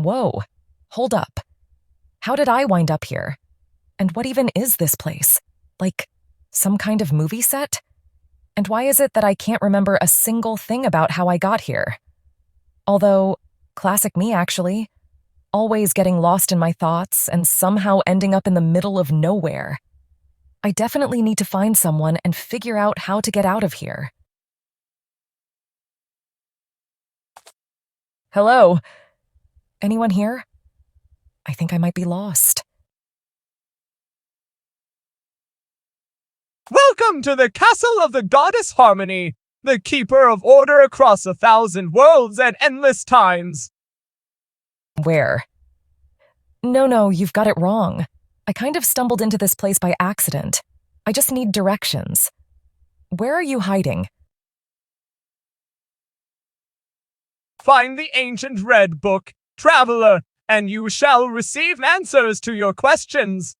Whoa, hold up. How did I wind up here? And what even is this place? Like, some kind of movie set? And why is it that I can't remember a single thing about how I got here? Although, classic me actually. Always getting lost in my thoughts and somehow ending up in the middle of nowhere. I definitely need to find someone and figure out how to get out of here. Hello? Anyone here? I think I might be lost. Welcome to the castle of the goddess Harmony, the keeper of order across 1,000 worlds and endless times. Where? No, you've got it wrong. I kind of stumbled into this place by accident. I just need directions. Where are you hiding? Find the ancient red book, traveler, and you shall receive answers to your questions.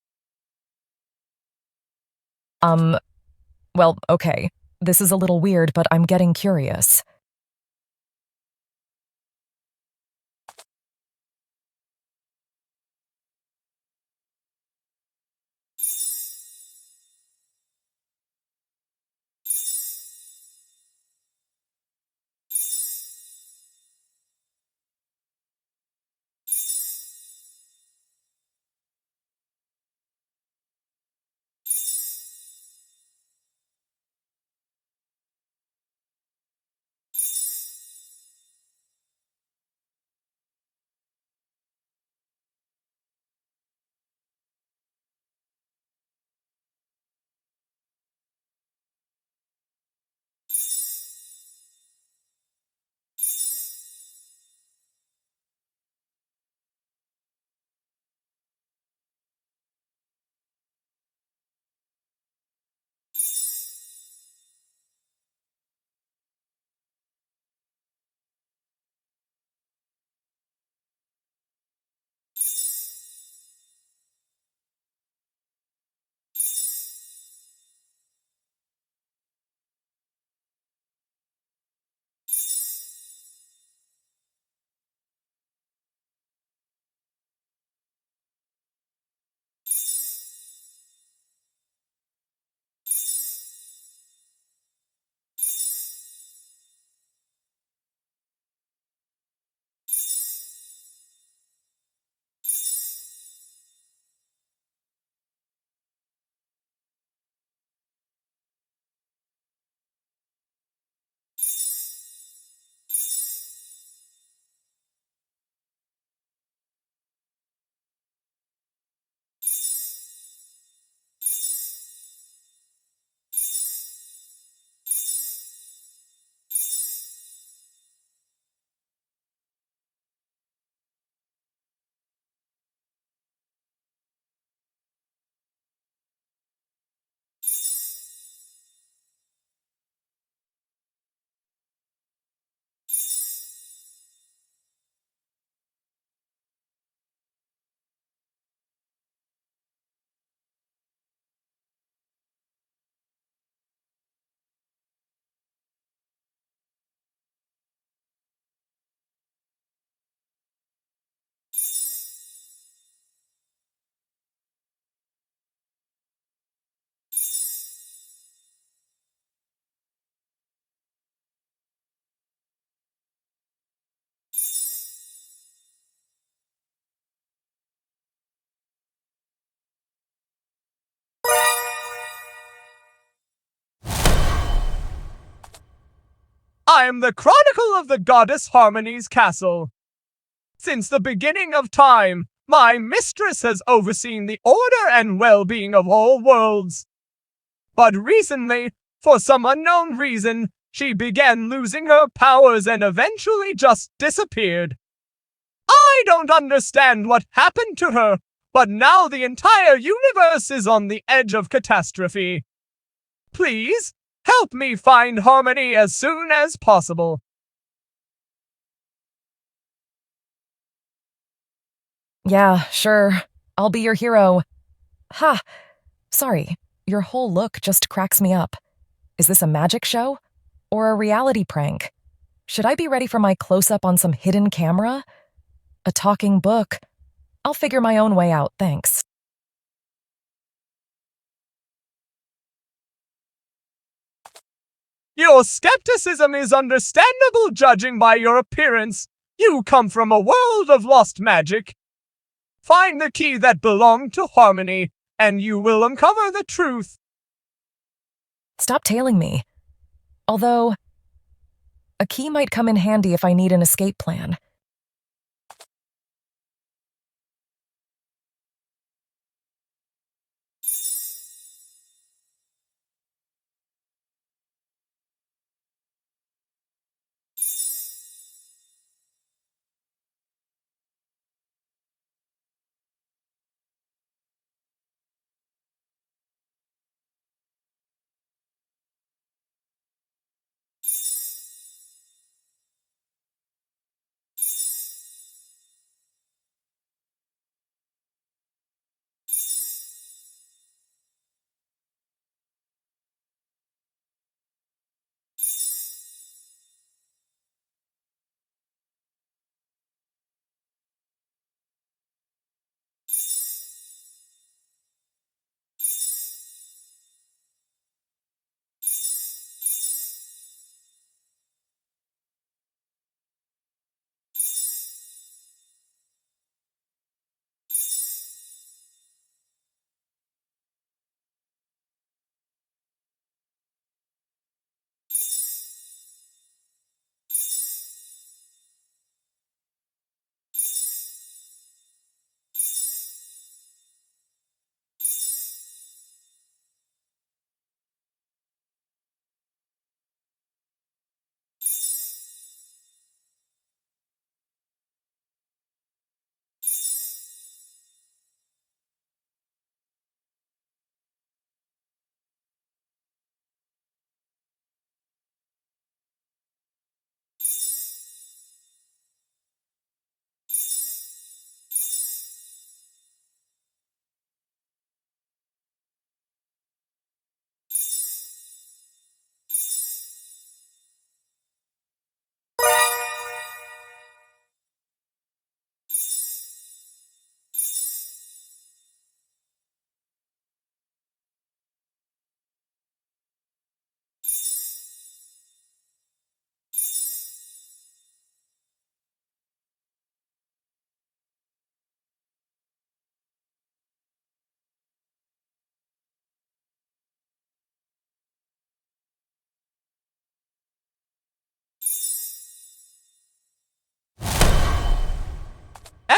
Well, okay. This is a little weird, but I'm getting curious. I am the Chronicle of the goddess Harmony's castle. Since the beginning of time, my mistress has overseen the order and well-being of all worlds. But recently, for some unknown reason, she began losing her powers and eventually just disappeared. I don't understand what happened to her, but now the entire universe is on the edge of catastrophe. Please, help me find Harmony as soon as possible. Yeah, sure. I'll be your hero. Ha! Sorry, your whole look just cracks me up. Is this a magic show? Or a reality prank? Should I be ready for my close-up on some hidden camera? A talking book? I'll figure my own way out, thanks. Your skepticism is understandable judging by your appearance. You come from a world of lost magic. Find the key that belonged to Harmony, and you will uncover the truth. Stop tailing me. Although, a key might come in handy if I need an escape plan.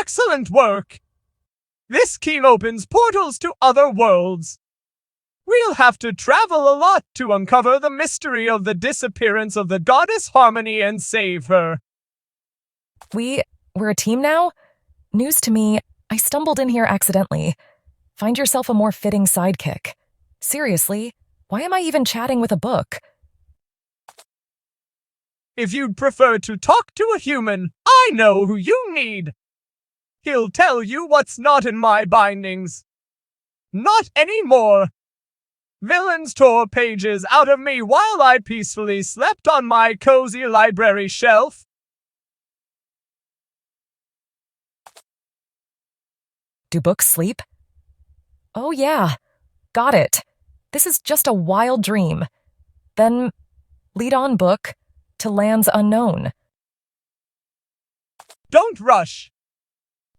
Excellent work! This key opens portals to other worlds. We'll have to travel a lot to uncover the mystery of the disappearance of the goddess Harmony and save her. We're a team now? News to me, I stumbled in here accidentally. Find yourself a more fitting sidekick. Seriously, why am I even chatting with a book? If you'd prefer to talk to a human, I know who you need. He'll tell you what's not in my bindings. Not anymore. Villains tore pages out of me while I peacefully slept on my cozy library shelf. Do books sleep? Oh yeah, got it. This is just a wild dream. Then, lead on, book, to lands unknown. Don't rush.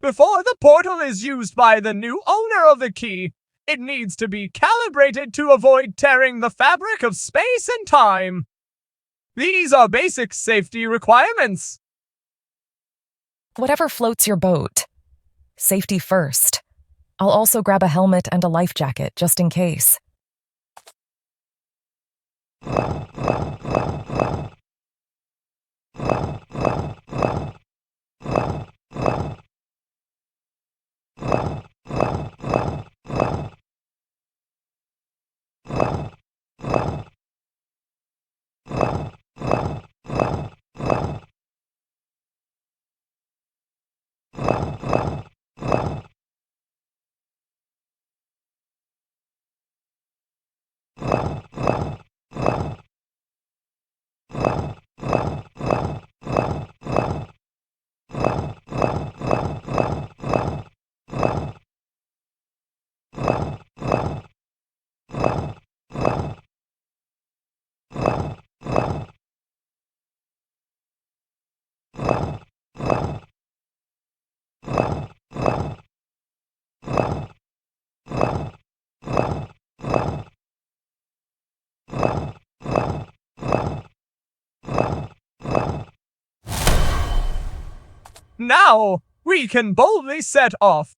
Before the portal is used by the new owner of the key, it needs to be calibrated to avoid tearing the fabric of space and time. These are basic safety requirements. Whatever floats your boat. Safety first. I'll also grab a helmet and a life jacket, just in case. Now we can boldly set off.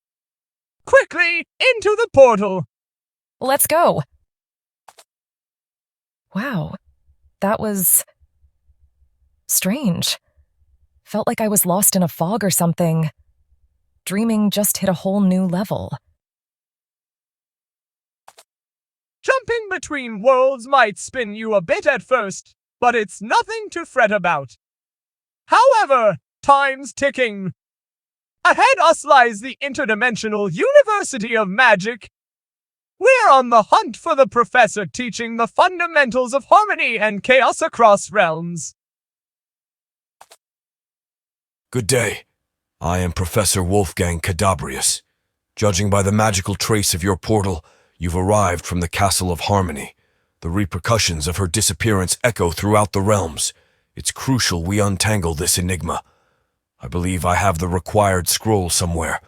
Quickly into the portal. Let's go. Wow, that was strange. Felt like I was lost in a fog or something. Dreaming just hit a whole new level. Jumping between worlds might spin you a bit at first, but it's nothing to fret about. However, time's ticking. Ahead us lies the interdimensional University of Magic. We're on the hunt for the professor teaching the fundamentals of harmony and chaos across realms. Good day. I am Professor Wolfgang Cadabrius. Judging by the magical trace of your portal, you've arrived from the Castle of Harmony. The repercussions of her disappearance echo throughout the realms. It's crucial we untangle this enigma. I believe I have the required scroll somewhere.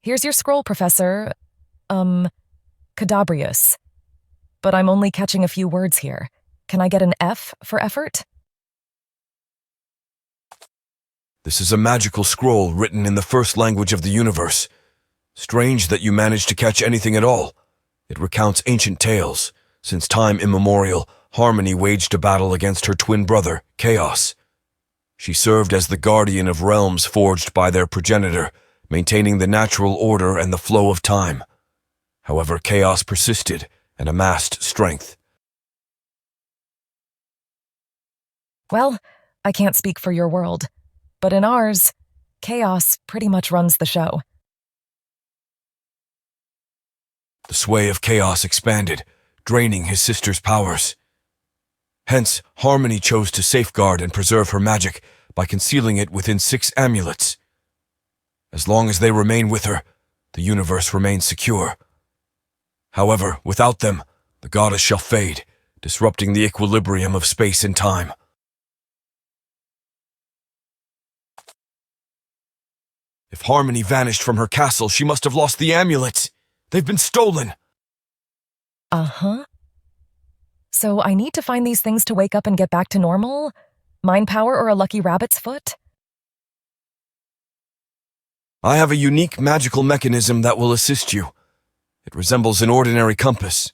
Here's your scroll, Professor. Cadabrius. But I'm only catching a few words here. Can I get an F for effort? This is a magical scroll written in the first language of the universe. Strange that you managed to catch anything at all. It recounts ancient tales. Since time immemorial, Harmony waged a battle against her twin brother, Chaos. She served as the guardian of realms forged by their progenitor, maintaining the natural order and the flow of time. However, chaos persisted and amassed strength. Well, I can't speak for your world, but in ours, chaos pretty much runs the show. The sway of chaos expanded, draining his sister's powers. Hence, Harmony chose to safeguard and preserve her magic by concealing it within 6 amulets. As long as they remain with her, the universe remains secure. However, without them, the goddess shall fade, disrupting the equilibrium of space and time. If Harmony vanished from her castle, she must have lost the amulets. They've been stolen. Uh-huh. So I need to find these things to wake up and get back to normal? Mind power or a lucky rabbit's foot? I have a unique magical mechanism that will assist you. It resembles an ordinary compass.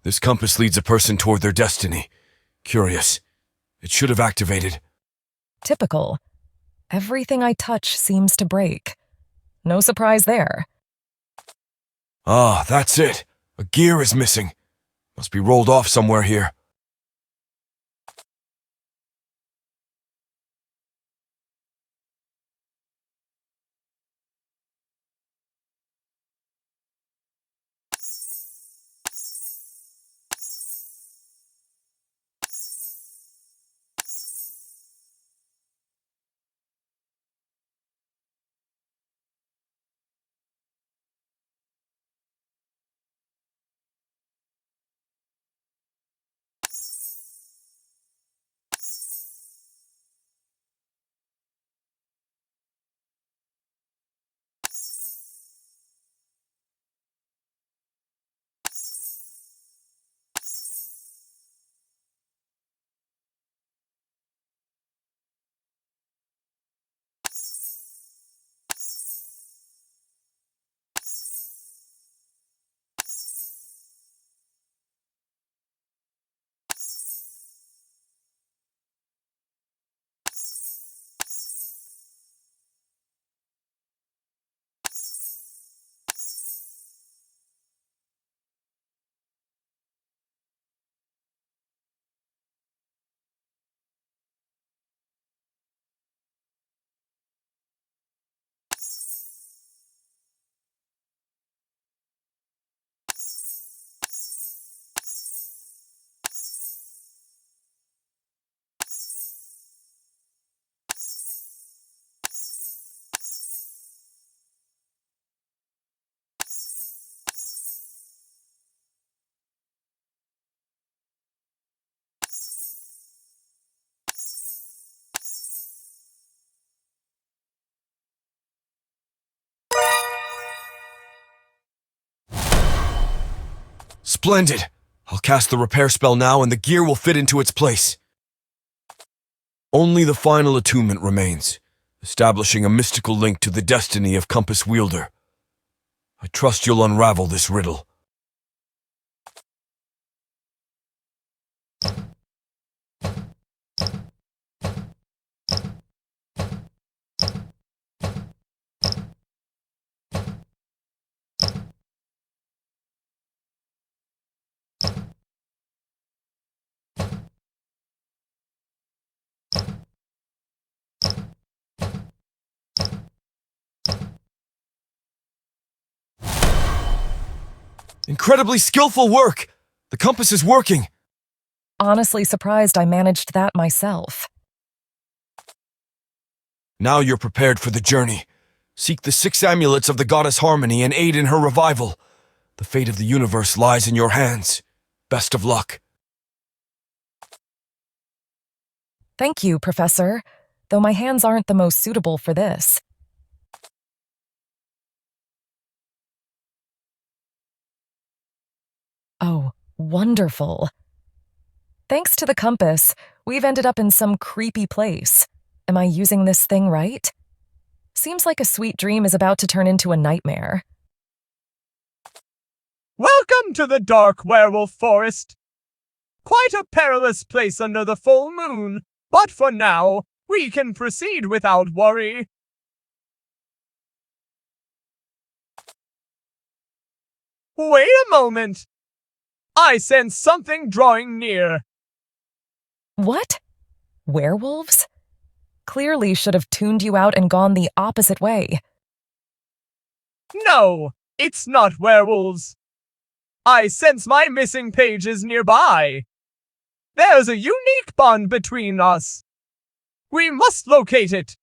This compass leads a person toward their destiny. Curious. It should have activated. Typical. Everything I touch seems to break. No surprise there. Ah, that's it. A gear is missing. Must be rolled off somewhere here. Splendid! I'll cast the repair spell now and the gear will fit into its place. Only the final attunement remains, establishing a mystical link to the destiny of Compass Wielder. I trust you'll unravel this riddle. Incredibly skillful work! The compass is working! Honestly surprised I managed that myself. Now you're prepared for the journey. Seek the 6 amulets of the goddess Harmony and aid in her revival. The fate of the universe lies in your hands. Best of luck. Thank you, Professor, though my hands aren't the most suitable for this. Oh, wonderful. Thanks to the compass, we've ended up in some creepy place. Am I using this thing right? Seems like a sweet dream is about to turn into a nightmare. Welcome to the dark werewolf forest. Quite a perilous place under the full moon, but for now, we can proceed without worry. Wait a moment! I sense something drawing near. What? Werewolves? Clearly should have tuned you out and gone the opposite way. No, it's not werewolves. I sense my missing pages nearby. There's a unique bond between us. We must locate it.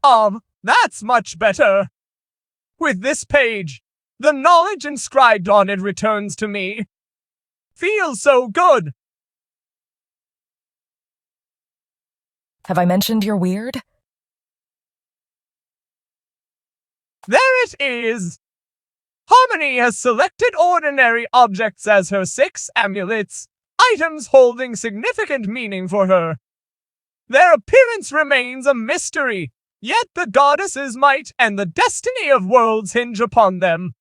That's much better. With this page, the knowledge inscribed on it returns to me. Feels so good. Have I mentioned you're weird? There it is. Harmony has selected ordinary objects as her 6 amulets, items holding significant meaning for her. Their appearance remains a mystery, yet the goddess's might and the destiny of worlds hinge upon them.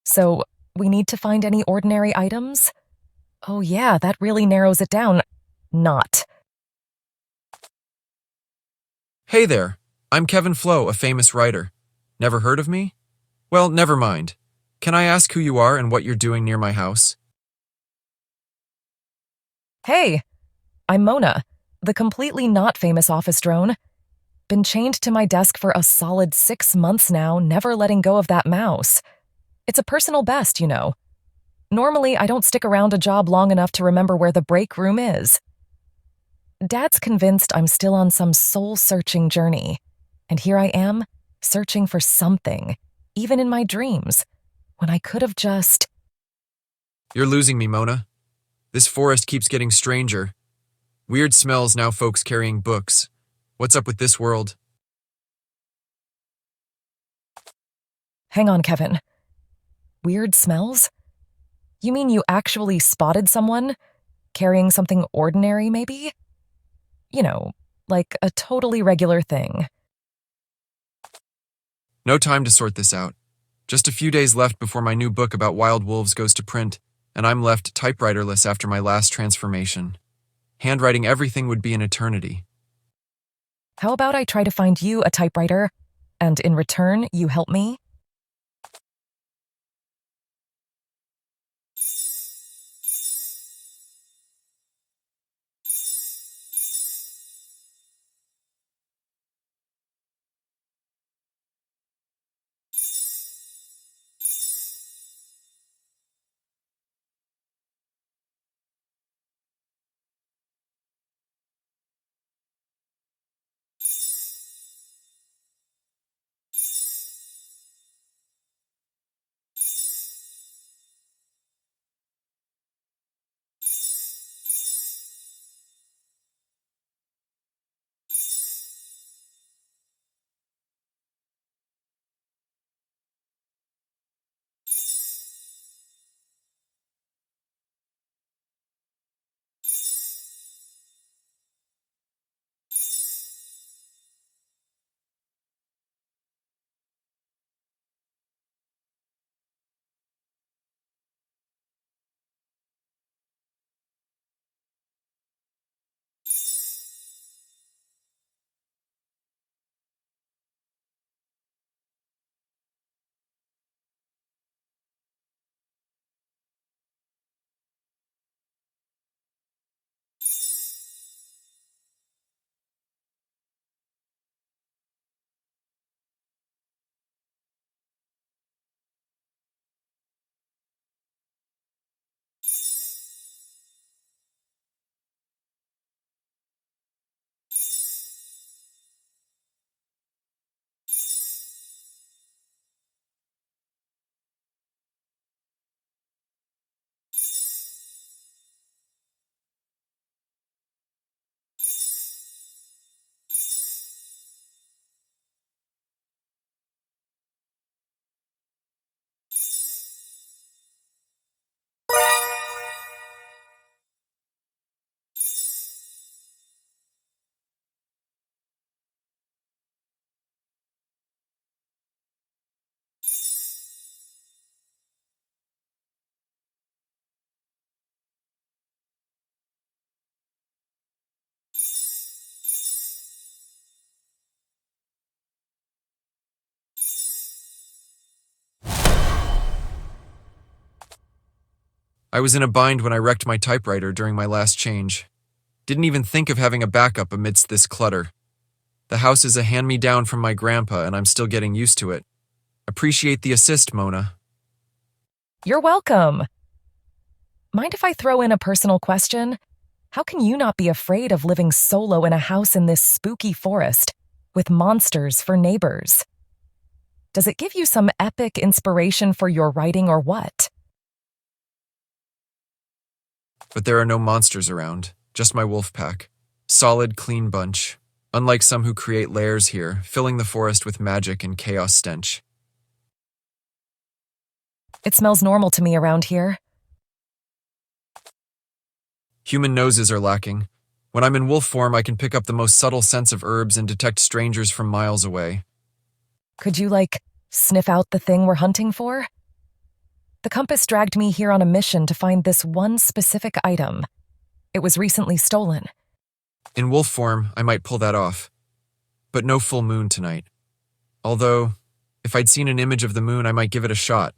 So, we need to find any ordinary items? Oh yeah, that really narrows it down. Not. Hey there, I'm Kevin Flo, a famous writer. Never heard of me? Well, never mind. Can I ask who you are and what you're doing near my house? Hey, I'm Mona, the completely not famous office drone. Been chained to my desk for a solid 6 months now, never letting go of that mouse. It's a personal best, you know. Normally, I don't stick around a job long enough to remember where the break room is. Dad's convinced I'm still on some soul-searching journey, and here I am, searching for something, even in my dreams, when I could have just... You're losing me, Mona. This forest keeps getting stranger. Weird smells now, folks carrying books. What's up with this world? Hang on, Kevin. Weird smells? You mean you actually spotted someone? Carrying something ordinary, maybe? You know, like a totally regular thing. No time to sort this out. Just a few days left before my new book about wild wolves goes to print, and I'm left typewriterless after my last transformation. Handwriting everything would be an eternity. How about I try to find you a typewriter, and in return, you help me? I was in a bind when I wrecked my typewriter during my last change. Didn't even think of having a backup amidst this clutter. The house is a hand-me-down from my grandpa, and I'm still getting used to it. Appreciate the assist, Mona. You're welcome. Mind if I throw in a personal question? How can you not be afraid of living solo in a house in this spooky forest? with monsters for neighbors. Does it give you some epic inspiration for your writing or what? But there are no monsters around, just my wolf pack. Solid, clean bunch. Unlike some who create lairs here, filling the forest with magic and chaos stench. It smells normal to me around here. Human noses are lacking. When I'm in wolf form, I can pick up the most subtle sense of herbs and detect strangers from miles away. Could you, sniff out the thing we're hunting for? The compass dragged me here on a mission to find this one specific item. It was recently stolen. In wolf form, I might pull that off. But no full moon tonight. Although, if I'd seen an image of the moon, I might give it a shot.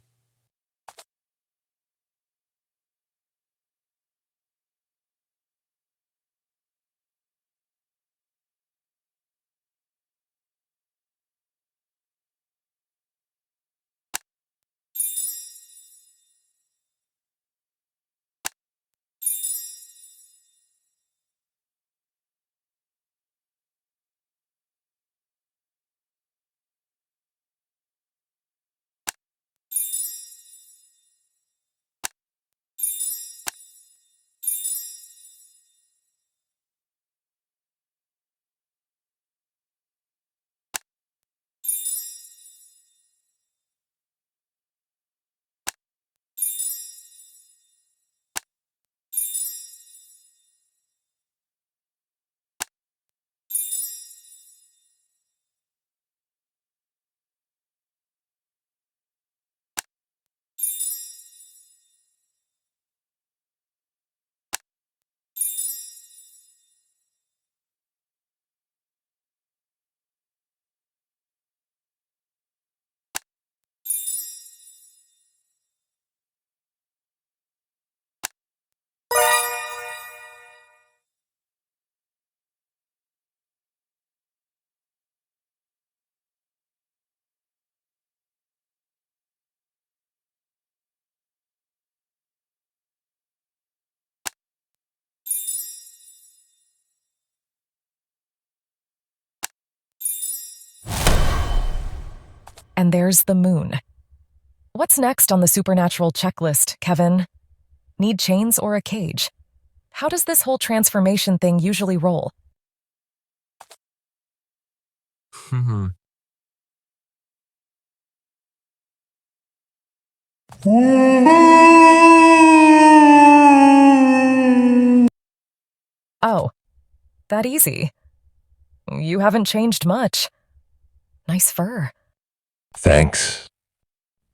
And there's the moon. What's next on the supernatural checklist, Kevin? Need chains or a cage? How does this whole transformation thing usually roll? Oh, that easy. You haven't changed much. Nice fur. Thanks.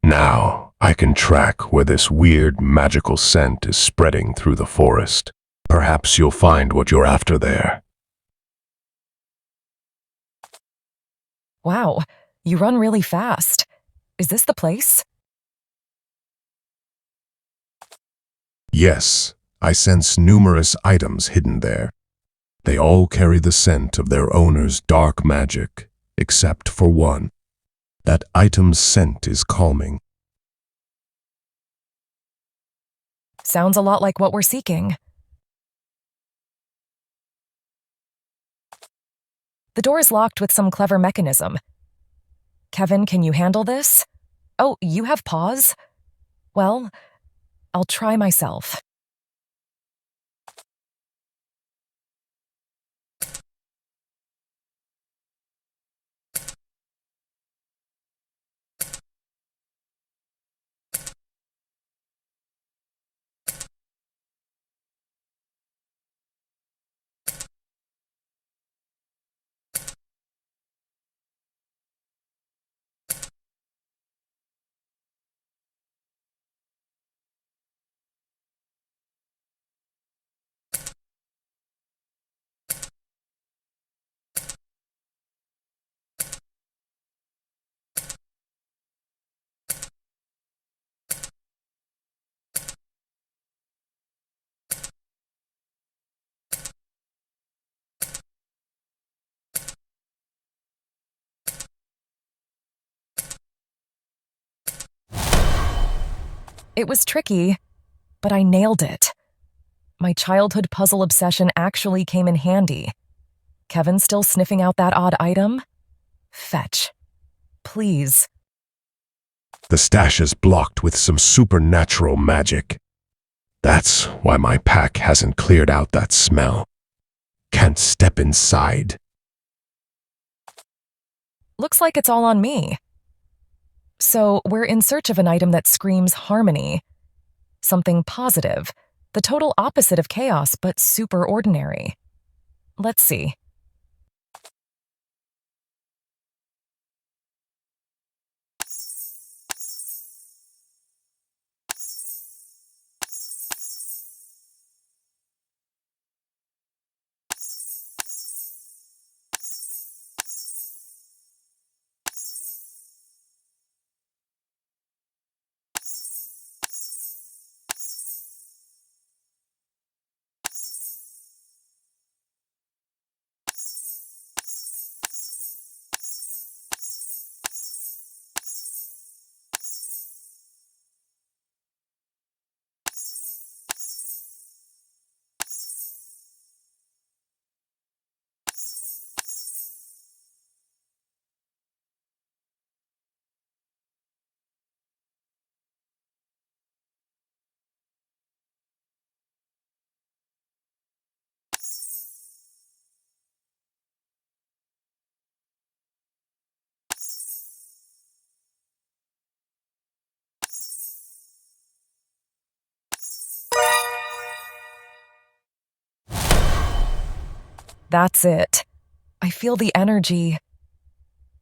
Now I can track where this weird magical scent is spreading through the forest. Perhaps you'll find what you're after there. Wow, you run really fast. Is this the place? Yes, I sense numerous items hidden there. They all carry the scent of their owner's dark magic, except for one. That item's scent is calming. Sounds a lot like what we're seeking. The door is locked with some clever mechanism. Kevin, can you handle this? Oh, you have paws? Well, I'll try myself. It was tricky, but I nailed it. My childhood puzzle obsession actually came in handy. Kevin still sniffing out that odd item? Fetch. Please. The stash is blocked with some supernatural magic. That's why my pack hasn't cleared out that smell. Can't step inside. Looks like it's all on me. So, we're in search of an item that screams harmony. Something positive. The total opposite of chaos, but super ordinary. Let's see. That's it. I feel the energy.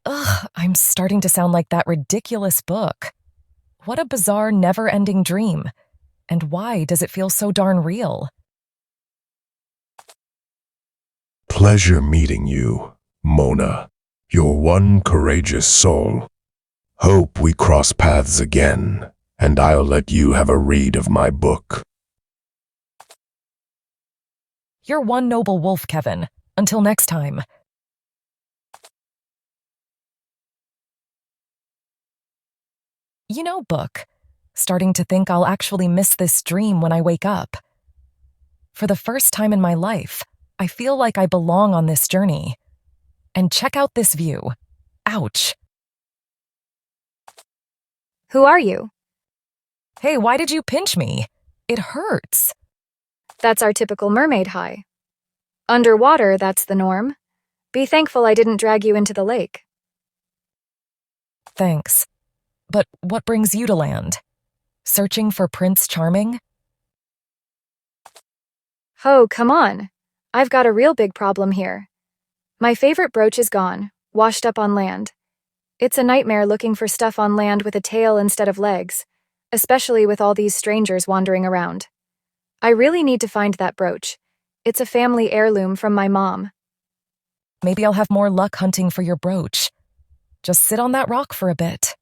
Ugh, I'm starting to sound like that ridiculous book. What a bizarre, never-ending dream. And why does it feel so darn real? Pleasure meeting you, Mona. Your one courageous soul. Hope we cross paths again, and I'll let you have a read of my book. You're one noble wolf, Kevin. Until next time. You know, book, starting to think I'll actually miss this dream when I wake up. For the first time in my life, I feel like I belong on this journey. And check out this view. Ouch. Who are you? Hey, why did you pinch me? It hurts. That's our typical mermaid high. Underwater, that's the norm. Be thankful I didn't drag you into the lake. Thanks. But what brings you to land? Searching for Prince Charming? Oh, come on. I've got a real big problem here. My favorite brooch is gone, washed up on land. It's a nightmare looking for stuff on land with a tail instead of legs, especially with all these strangers wandering around. I really need to find that brooch. It's a family heirloom from my mom. Maybe I'll have more luck hunting for your brooch. Just sit on that rock for a bit.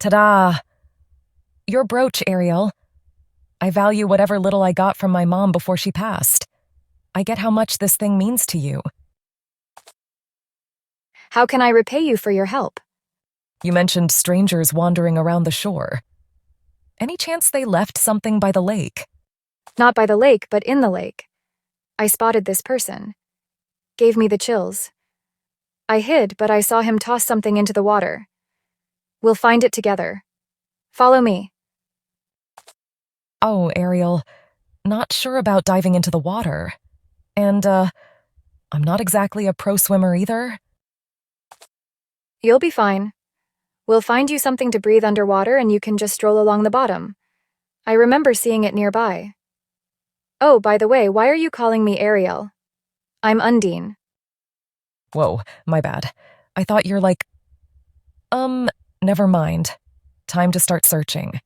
Ta-da! Your brooch, Ariel. I value whatever little I got from my mom before she passed. I get how much this thing means to you. How can I repay you for your help? You mentioned strangers wandering around the shore. Any chance they left something by the lake? Not by the lake, but in the lake. I spotted this person. Gave me the chills. I hid, but I saw him toss something into the water. We'll find it together. Follow me. Oh, Ariel, not sure about diving into the water. And, I'm not exactly a pro swimmer either. You'll be fine. We'll find you something to breathe underwater and you can just stroll along the bottom. I remember seeing it nearby. Oh, by the way, why are you calling me Ariel? I'm Undine. Whoa, my bad. I thought you're like... never mind. Time to start searching.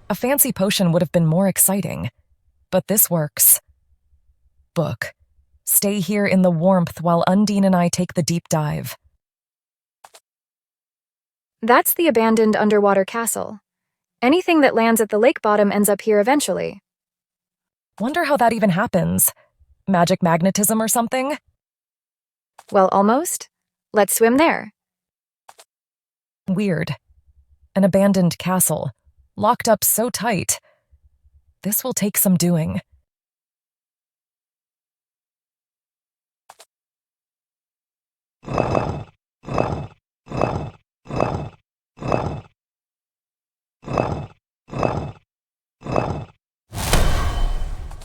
A fancy potion would have been more exciting. But this works. Book. Stay here in the warmth while Undine and I take the deep dive. That's the abandoned underwater castle. Anything that lands at the lake bottom ends up here eventually. Wonder how that even happens. Magic magnetism or something? Well, almost. Let's swim there. Weird. An abandoned castle. Locked up so tight. This will take some doing.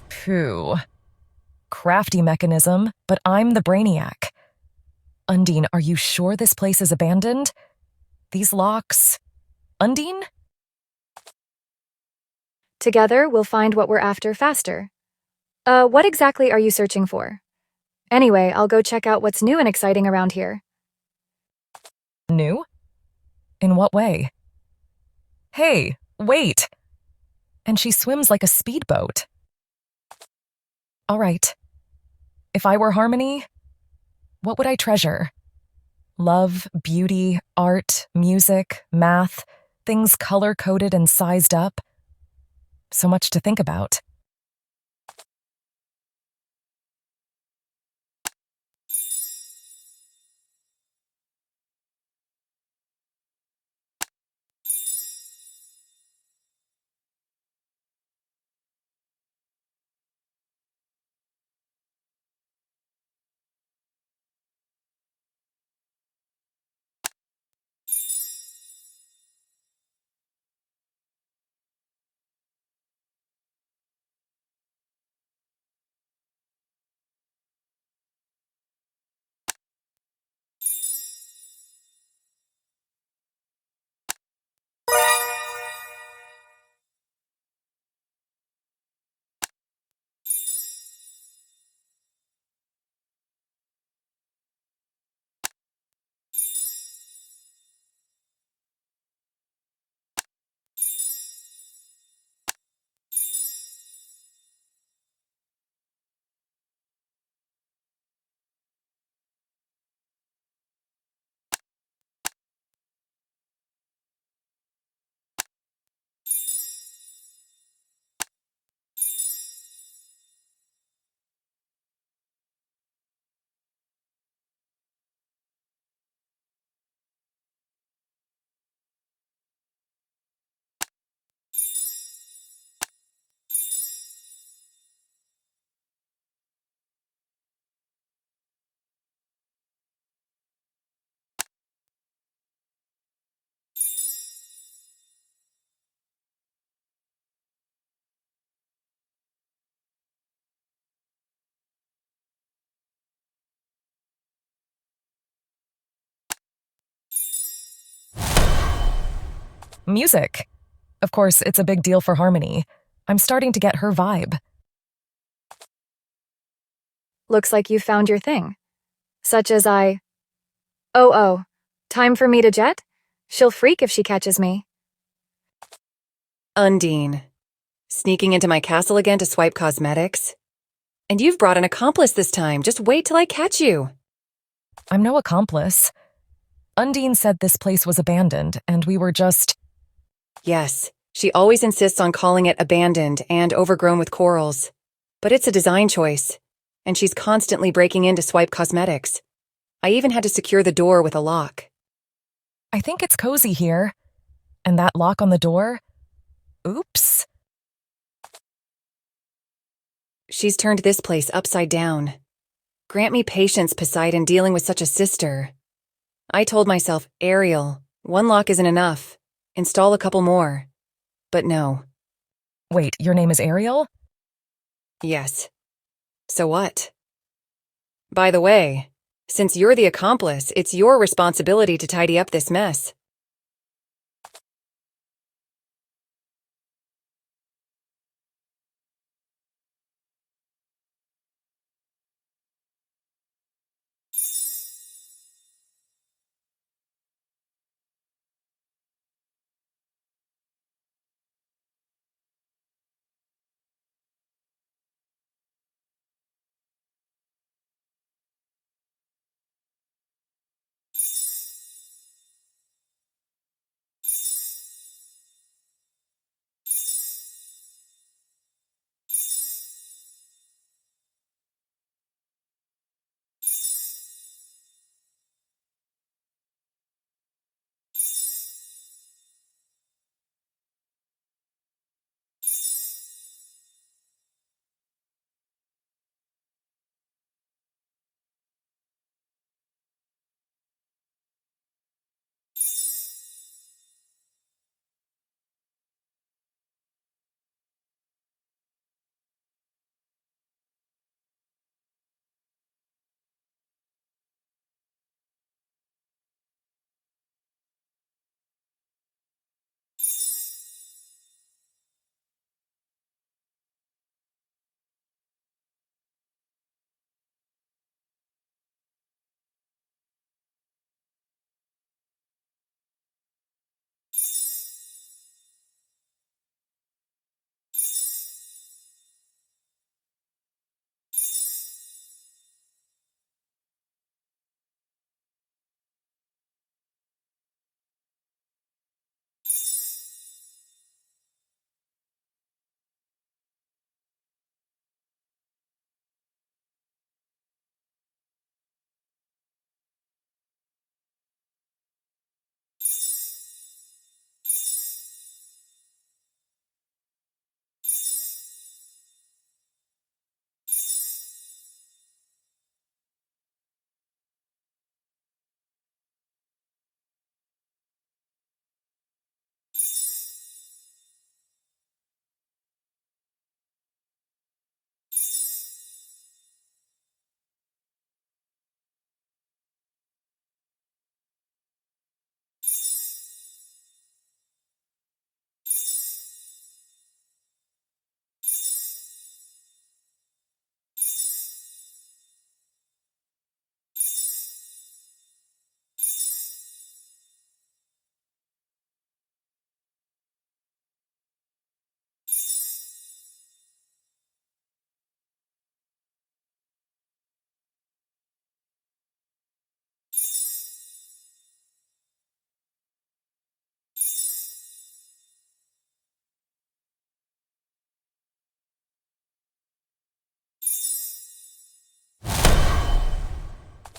Phew. Crafty mechanism, but I'm the brainiac. Undine, are you sure this place is abandoned? These locks... Undine? Together, we'll find what we're after faster. What exactly are you searching for? Anyway, I'll go check out what's new and exciting around here. New? In what way? Hey, wait! And she swims like a speedboat. All right. If I were Harmony, what would I treasure? Love, beauty, art, music, math, things color-coded and sized up. So much to think about. Music. Of course, it's a big deal for Harmony. I'm starting to get her vibe. Looks like you found your thing. Such as Oh, time for me to jet? She'll freak if she catches me. Undine. Sneaking into my castle again to swipe cosmetics? And you've brought an accomplice this time. Just wait till I catch you. I'm no accomplice. Undine said this place was abandoned, and we were just... Yes, she always insists on calling it abandoned and overgrown with corals. But it's a design choice, and she's constantly breaking in to swipe cosmetics. I even had to secure the door with a lock. I think it's cozy here. And that lock on the door? Oops. She's turned this place upside down. Grant me patience, Poseidon, dealing with such a sister. I told myself, Ariel, one lock isn't enough. Install a couple more. But no. Wait, your name is Ariel? Yes. So what? By the way, since you're the accomplice, it's your responsibility to tidy up this mess.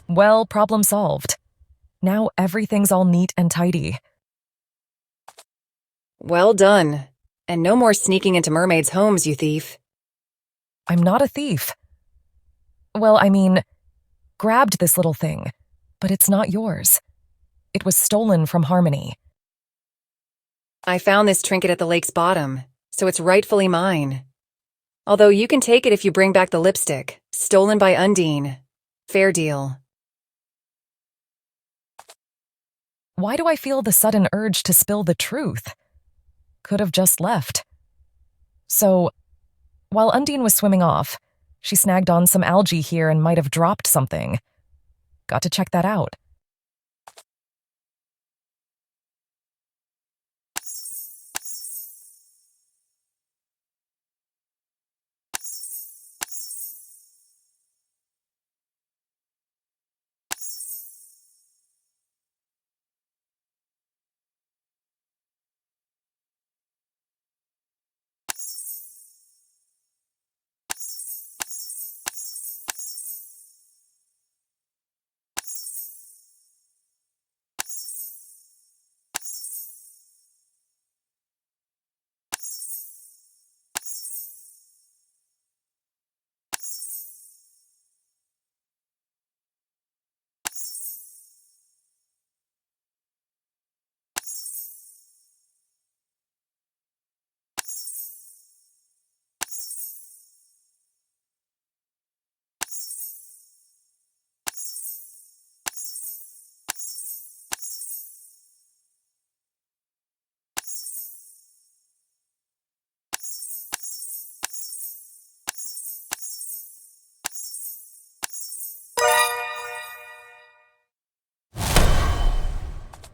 Well, problem solved. Now everything's all neat and tidy. Well done. And no more sneaking into mermaids' homes, you thief. I'm not a thief. Well, I mean, grabbed this little thing, but it's not yours. It was stolen from Harmony. I found this trinket at the lake's bottom, so it's rightfully mine. Although you can take it if you bring back the lipstick, stolen by Undine. Fair deal. why do I feel the sudden urge to spill the truth? Could have just left. So, while Undine was swimming off, she snagged on some algae here and might have dropped something. Got to check that out.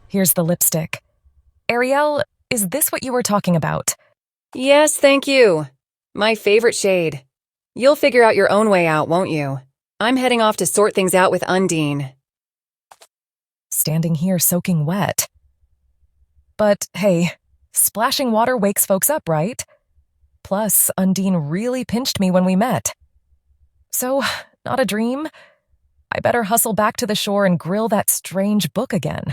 Here's the lipstick. Ariel, is this what you were talking about? Yes, thank you. My favorite shade. You'll figure out your own way out, won't you? I'm heading off to sort things out with Undine. Standing here soaking wet. But hey, splashing water wakes folks up, right? Plus, Undine really pinched me when we met. So, not a dream? I better hustle back to the shore and grill that strange book again.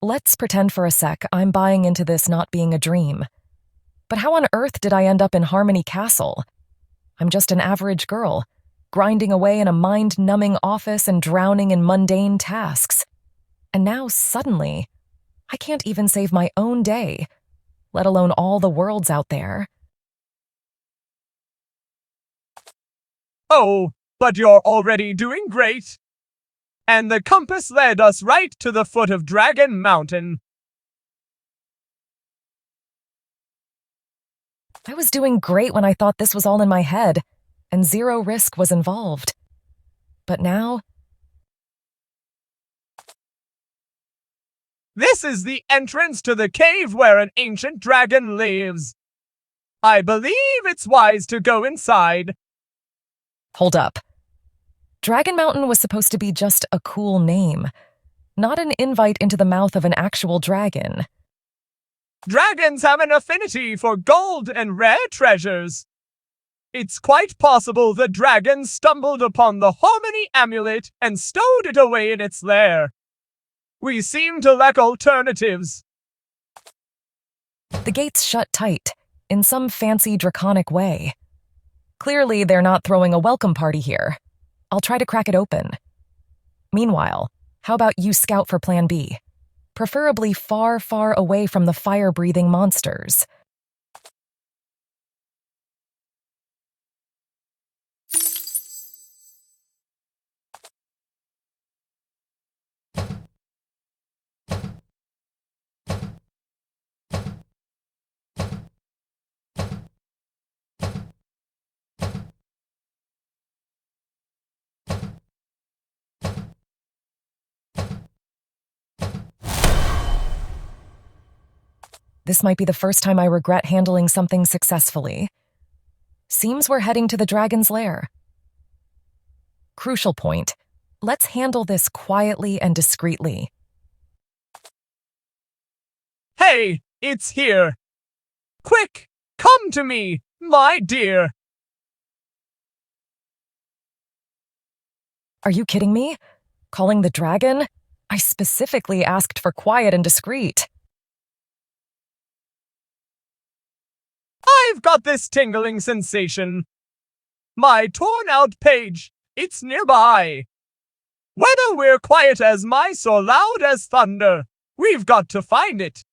Let's pretend for a sec I'm buying into this not being a dream. But how on earth did I end up in Harmony Castle? I'm just an average girl, grinding away in a mind-numbing office and drowning in mundane tasks. And now, suddenly, I can't even save my own day, let alone all the worlds out there. Oh, but you're already doing great. And the compass led us right to the foot of Dragon Mountain. I was doing great when I thought this was all in my head, and zero risk was involved. But now, This is the entrance to the cave where an ancient dragon lives. I believe it's wise to go inside. hold up. Dragon Mountain was supposed to be just a cool name, not an invite into the mouth of an actual dragon. Dragons have an affinity for gold and rare treasures. It's quite possible the dragon stumbled upon the Harmony amulet and stowed it away in its lair. We seem to lack alternatives. The gates shut tight, in some fancy draconic way. Clearly, they're not throwing a welcome party here. I'll try to crack it open. Meanwhile, how about you scout for Plan B? Preferably far, far away from the fire-breathing monsters. This might be the first time I regret handling something successfully. Seems we're heading to the dragon's lair. Crucial point. Let's handle this quietly and discreetly. Hey, it's here. Quick, come to me, my dear. Are you kidding me? Calling the dragon? I specifically asked for quiet and discreet. I've got this tingling sensation. My torn-out page, it's nearby. Whether we're quiet as mice or loud as thunder, we've got to find it.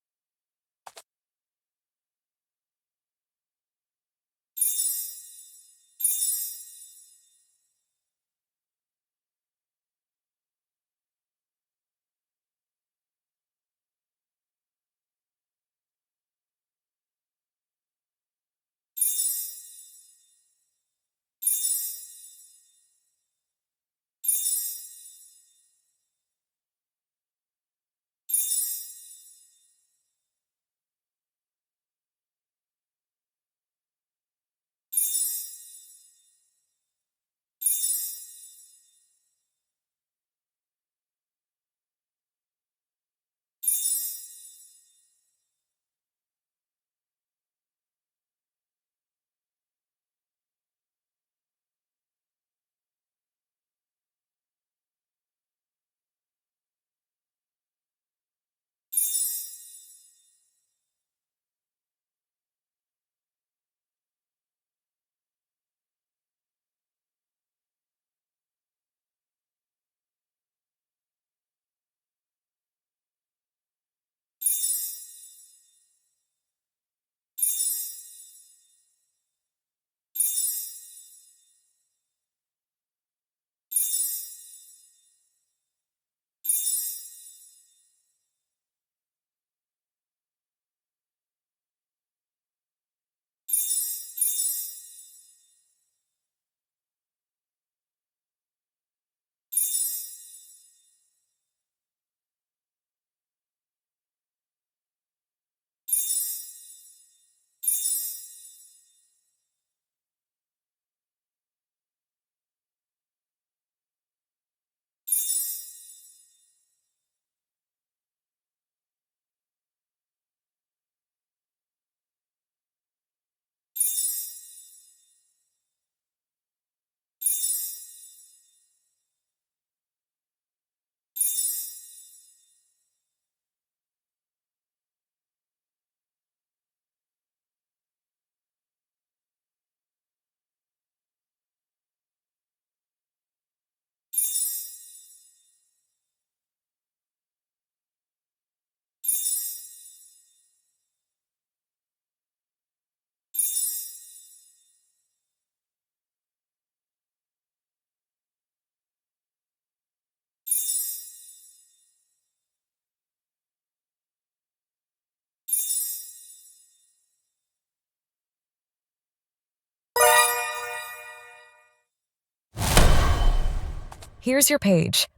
Here's your page.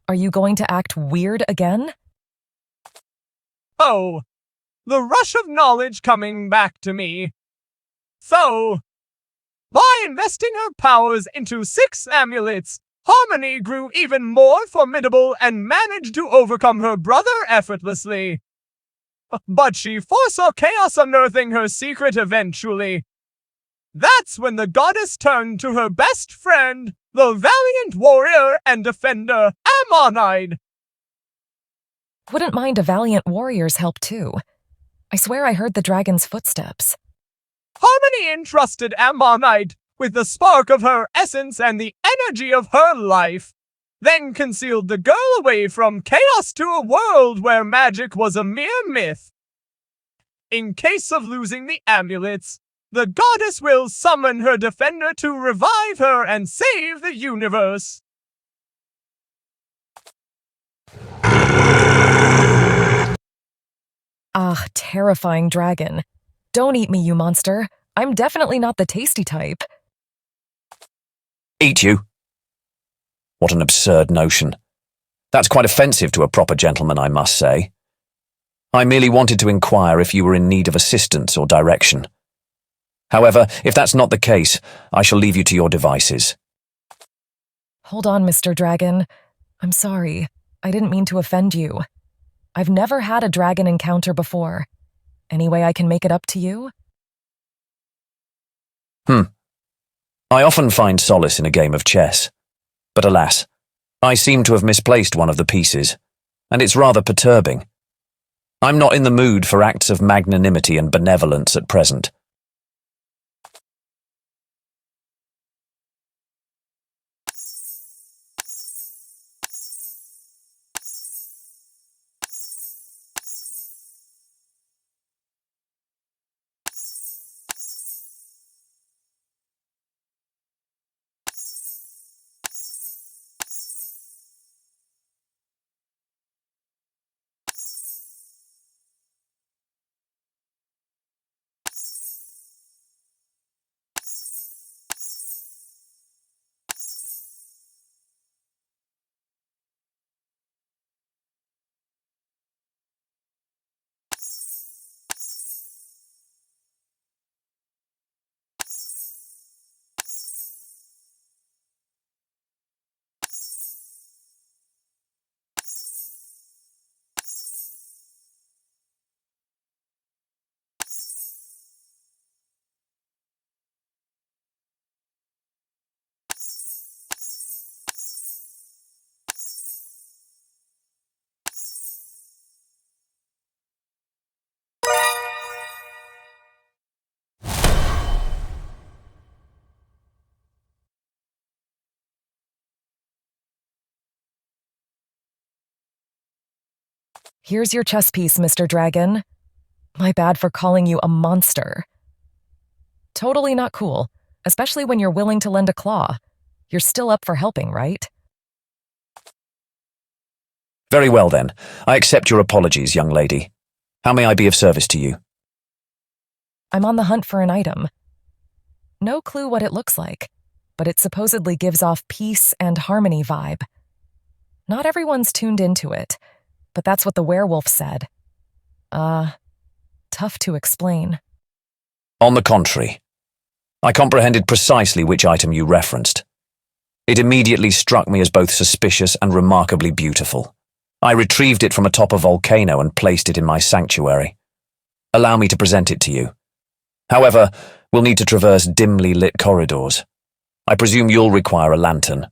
Are you going to act weird again? Oh, the rush of knowledge coming back to me. So, by investing her powers into 6 amulets, Harmony grew even more formidable and managed to overcome her brother effortlessly. But she foresaw chaos unearthing her secret eventually. That's when the goddess turned to her best friend, the valiant warrior and defender, Ammonite. Wouldn't mind a valiant warrior's help too. I swear I heard the dragon's footsteps. Harmony entrusted Ammonite with the spark of her essence and the energy of her life, then concealed the girl away from chaos to a world where magic was a mere myth. In case of losing the amulets, the goddess will summon her defender to revive her and save the universe. Ah, terrifying dragon. Don't eat me, you monster. I'm definitely not the tasty type. Eat you? What an absurd notion. That's quite offensive to a proper gentleman, I must say. I merely wanted to inquire if you were in need of assistance or direction. However, if that's not the case, I shall leave you to your devices. Hold on, Mr. Dragon. I'm sorry. I didn't mean to offend you. I've never had a dragon encounter before. Any way I can make it up to you? I often find solace in a game of chess. But alas, I seem to have misplaced one of the pieces, and it's rather perturbing. I'm not in the mood for acts of magnanimity and benevolence at present. Here's your chess piece, Mr. Dragon. My bad for calling you a monster. Totally not cool, especially when you're willing to lend a claw. You're still up for helping, right? Very well then. I accept your apologies, young lady. How may I be of service to you? I'm on the hunt for an item. No clue what it looks like, but it supposedly gives off peace and harmony vibe. Not everyone's tuned into it, but that's what the werewolf said. Tough to explain. On the contrary, I comprehended precisely which item you referenced. It immediately struck me as both suspicious and remarkably beautiful. I retrieved it from atop a volcano and placed it in my sanctuary. Allow me to present it to you. However, we'll need to traverse dimly lit corridors. I presume you'll require a lantern.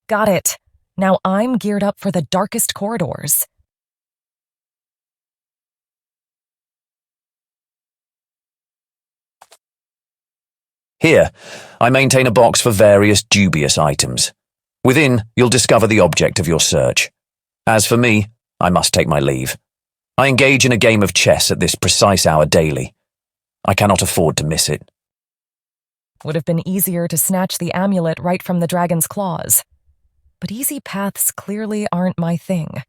Got it. Now I'm geared up for the darkest corridors. Here, I maintain a box for various dubious items. Within, you'll discover the object of your search. As for me, I must take my leave. I engage in a game of chess at this precise hour daily. I cannot afford to miss it. Would have been easier to snatch the amulet right from the dragon's claws. But easy paths clearly aren't my thing.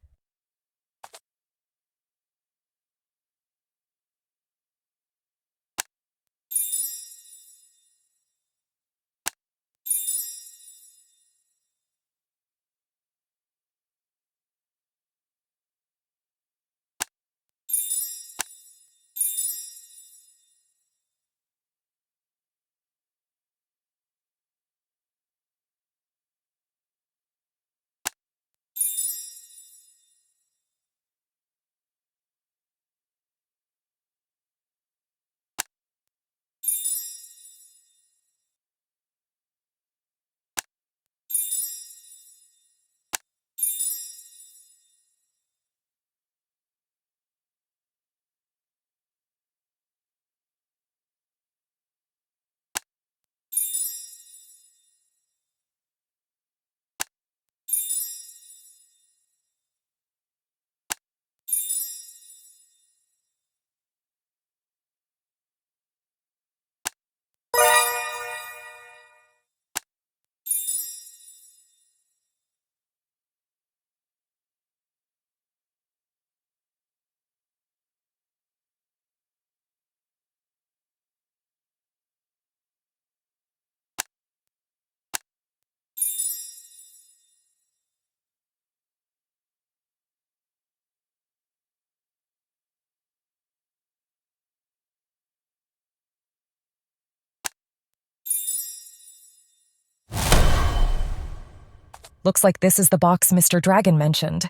Looks like this is the box Mr. Dragon mentioned.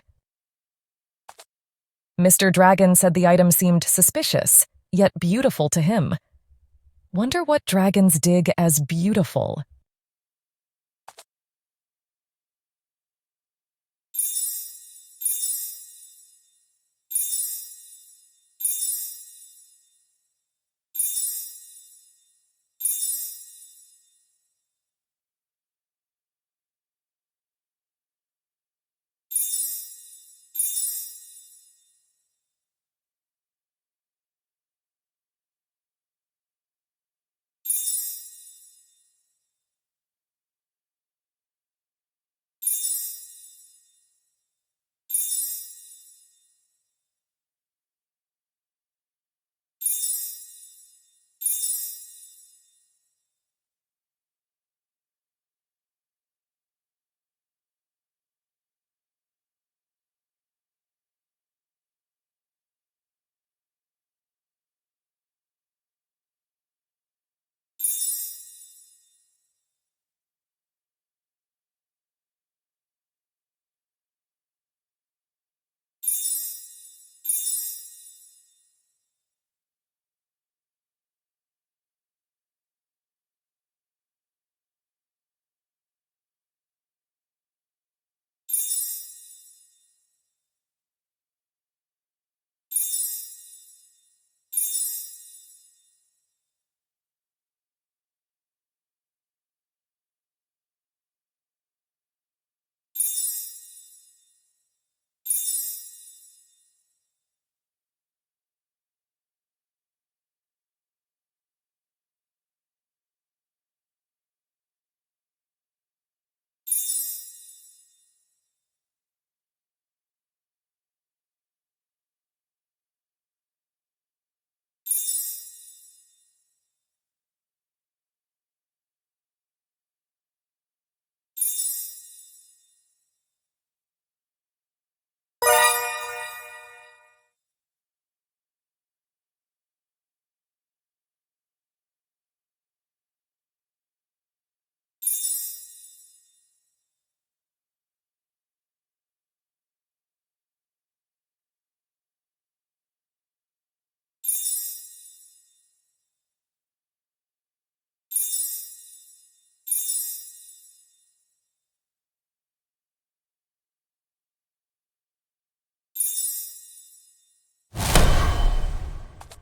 Mr. Dragon said the item seemed suspicious, yet beautiful to him. Wonder what dragons dig as beautiful.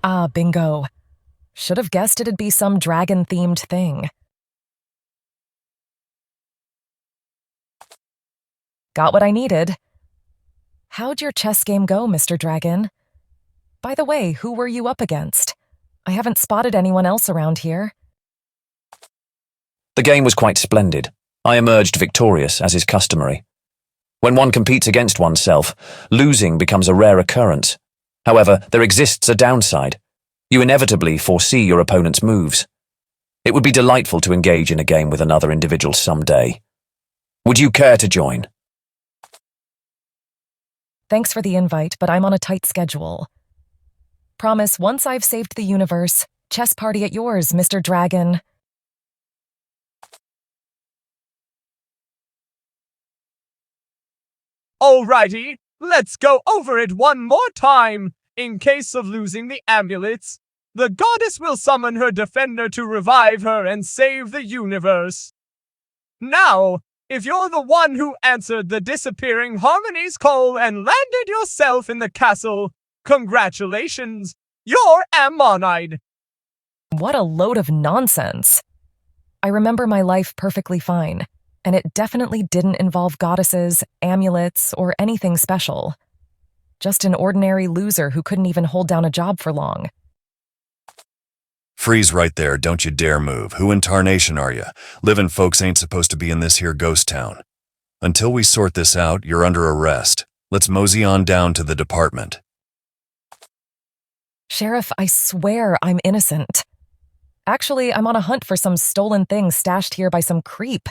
Ah, bingo. Should have guessed it'd be some dragon-themed thing. Got what I needed. How'd your chess game go, Mr. Dragon? By the way, who were you up against? I haven't spotted anyone else around here. The game was quite splendid. I emerged victorious, as is customary. When one competes against oneself, losing becomes a rare occurrence. However, there exists a downside. You inevitably foresee your opponent's moves. It would be delightful to engage in a game with another individual someday. Would you care to join? Thanks for the invite, but I'm on a tight schedule. Promise, once I've saved the universe, chess party at yours, Mr. Dragon. Alrighty, let's go over it one more time. In case of losing the amulets, the goddess will summon her defender to revive her and save the universe. Now, if you're the one who answered the disappearing harmony's call and landed yourself in the castle, congratulations, you're Ammonite. What a load of nonsense. I remember my life perfectly fine, and it definitely didn't involve goddesses, amulets, or anything special. Just an ordinary loser who couldn't even hold down a job for long. Freeze right there, don't you dare move. Who in tarnation are you? Living folks ain't supposed to be in this here ghost town. Until we sort this out, you're under arrest. Let's mosey on down to the department. Sheriff, I swear I'm innocent. Actually, I'm on a hunt for some stolen thing stashed here by some creep.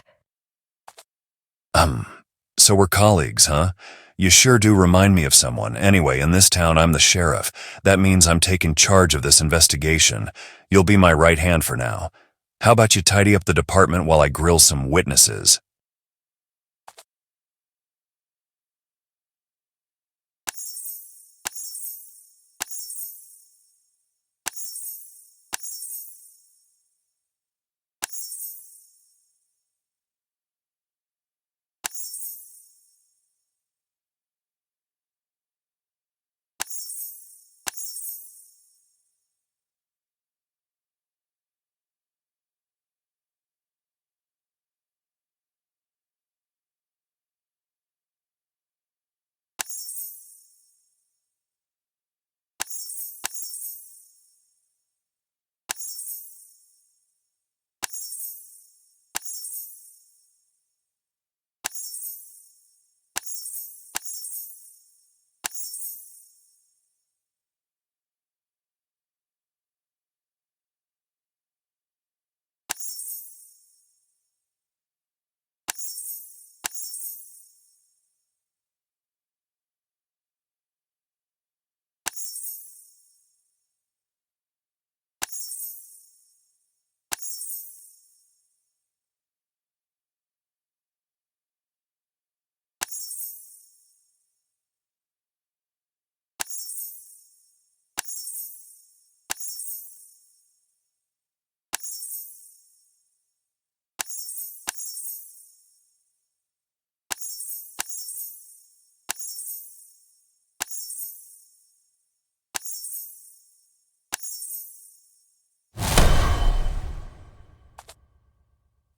So we're colleagues, huh? You sure do remind me of someone. Anyway, in this town, I'm the sheriff. That means I'm taking charge of this investigation. You'll be my right hand for now. How about you tidy up the department while I grill some witnesses?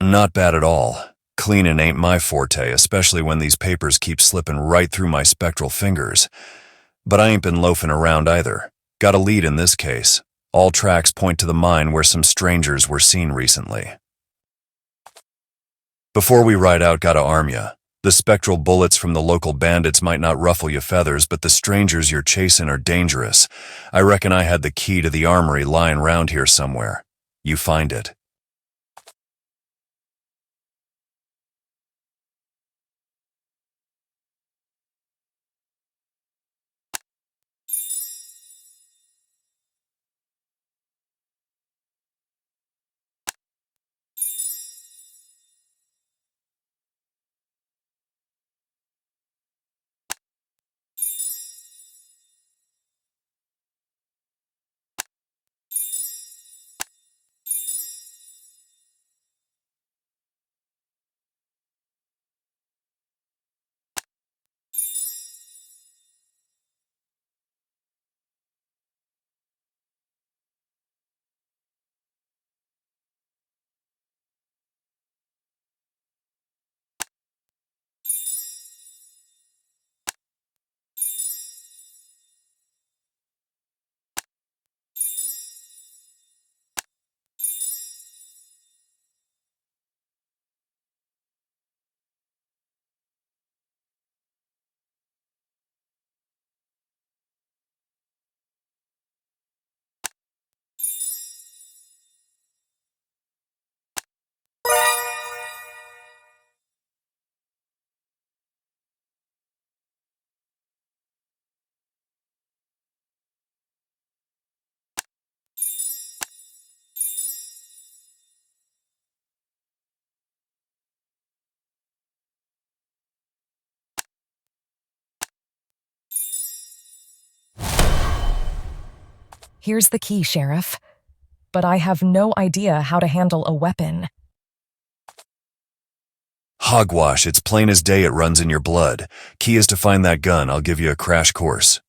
Not bad at all. Cleaning ain't my forte, especially when these papers keep slipping right through my spectral fingers. But I ain't been loafing around either. Got a lead in this case. All tracks point to the mine where some strangers were seen recently. Before we ride out, gotta arm ya. The spectral bullets from the local bandits might not ruffle your feathers, but the strangers you're chasing are dangerous. I reckon I had the key to the armory lying round here somewhere. You find it. Here's the key, Sheriff. But I have no idea how to handle a weapon. Hogwash, it's plain as day it runs in your blood. Key is to find that gun. I'll give you a crash course.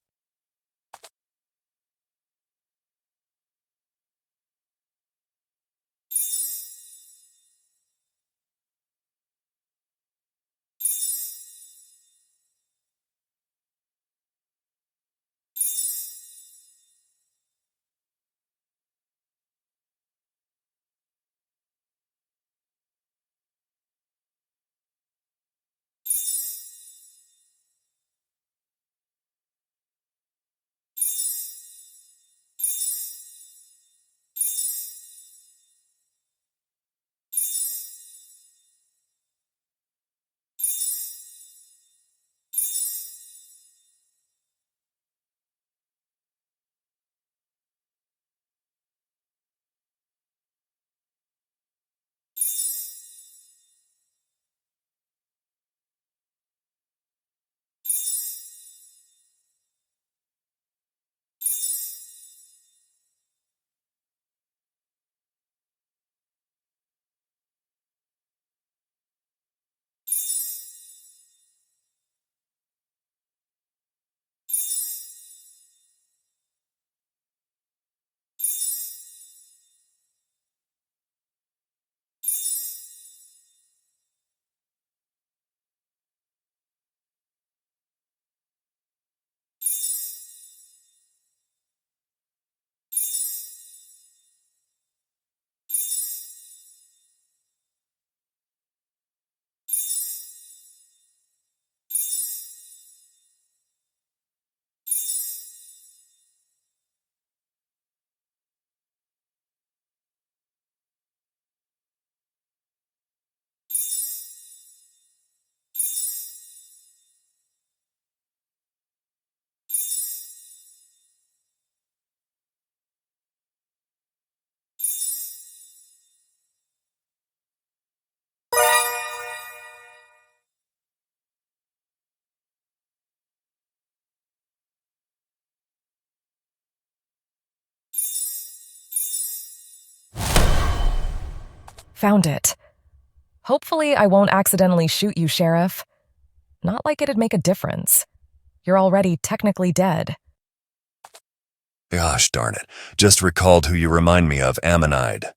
Found it. Hopefully I won't accidentally shoot you, Sheriff. Not like it'd make a difference. You're already technically dead. Gosh darn it. Just recalled who you remind me of, Ammonide.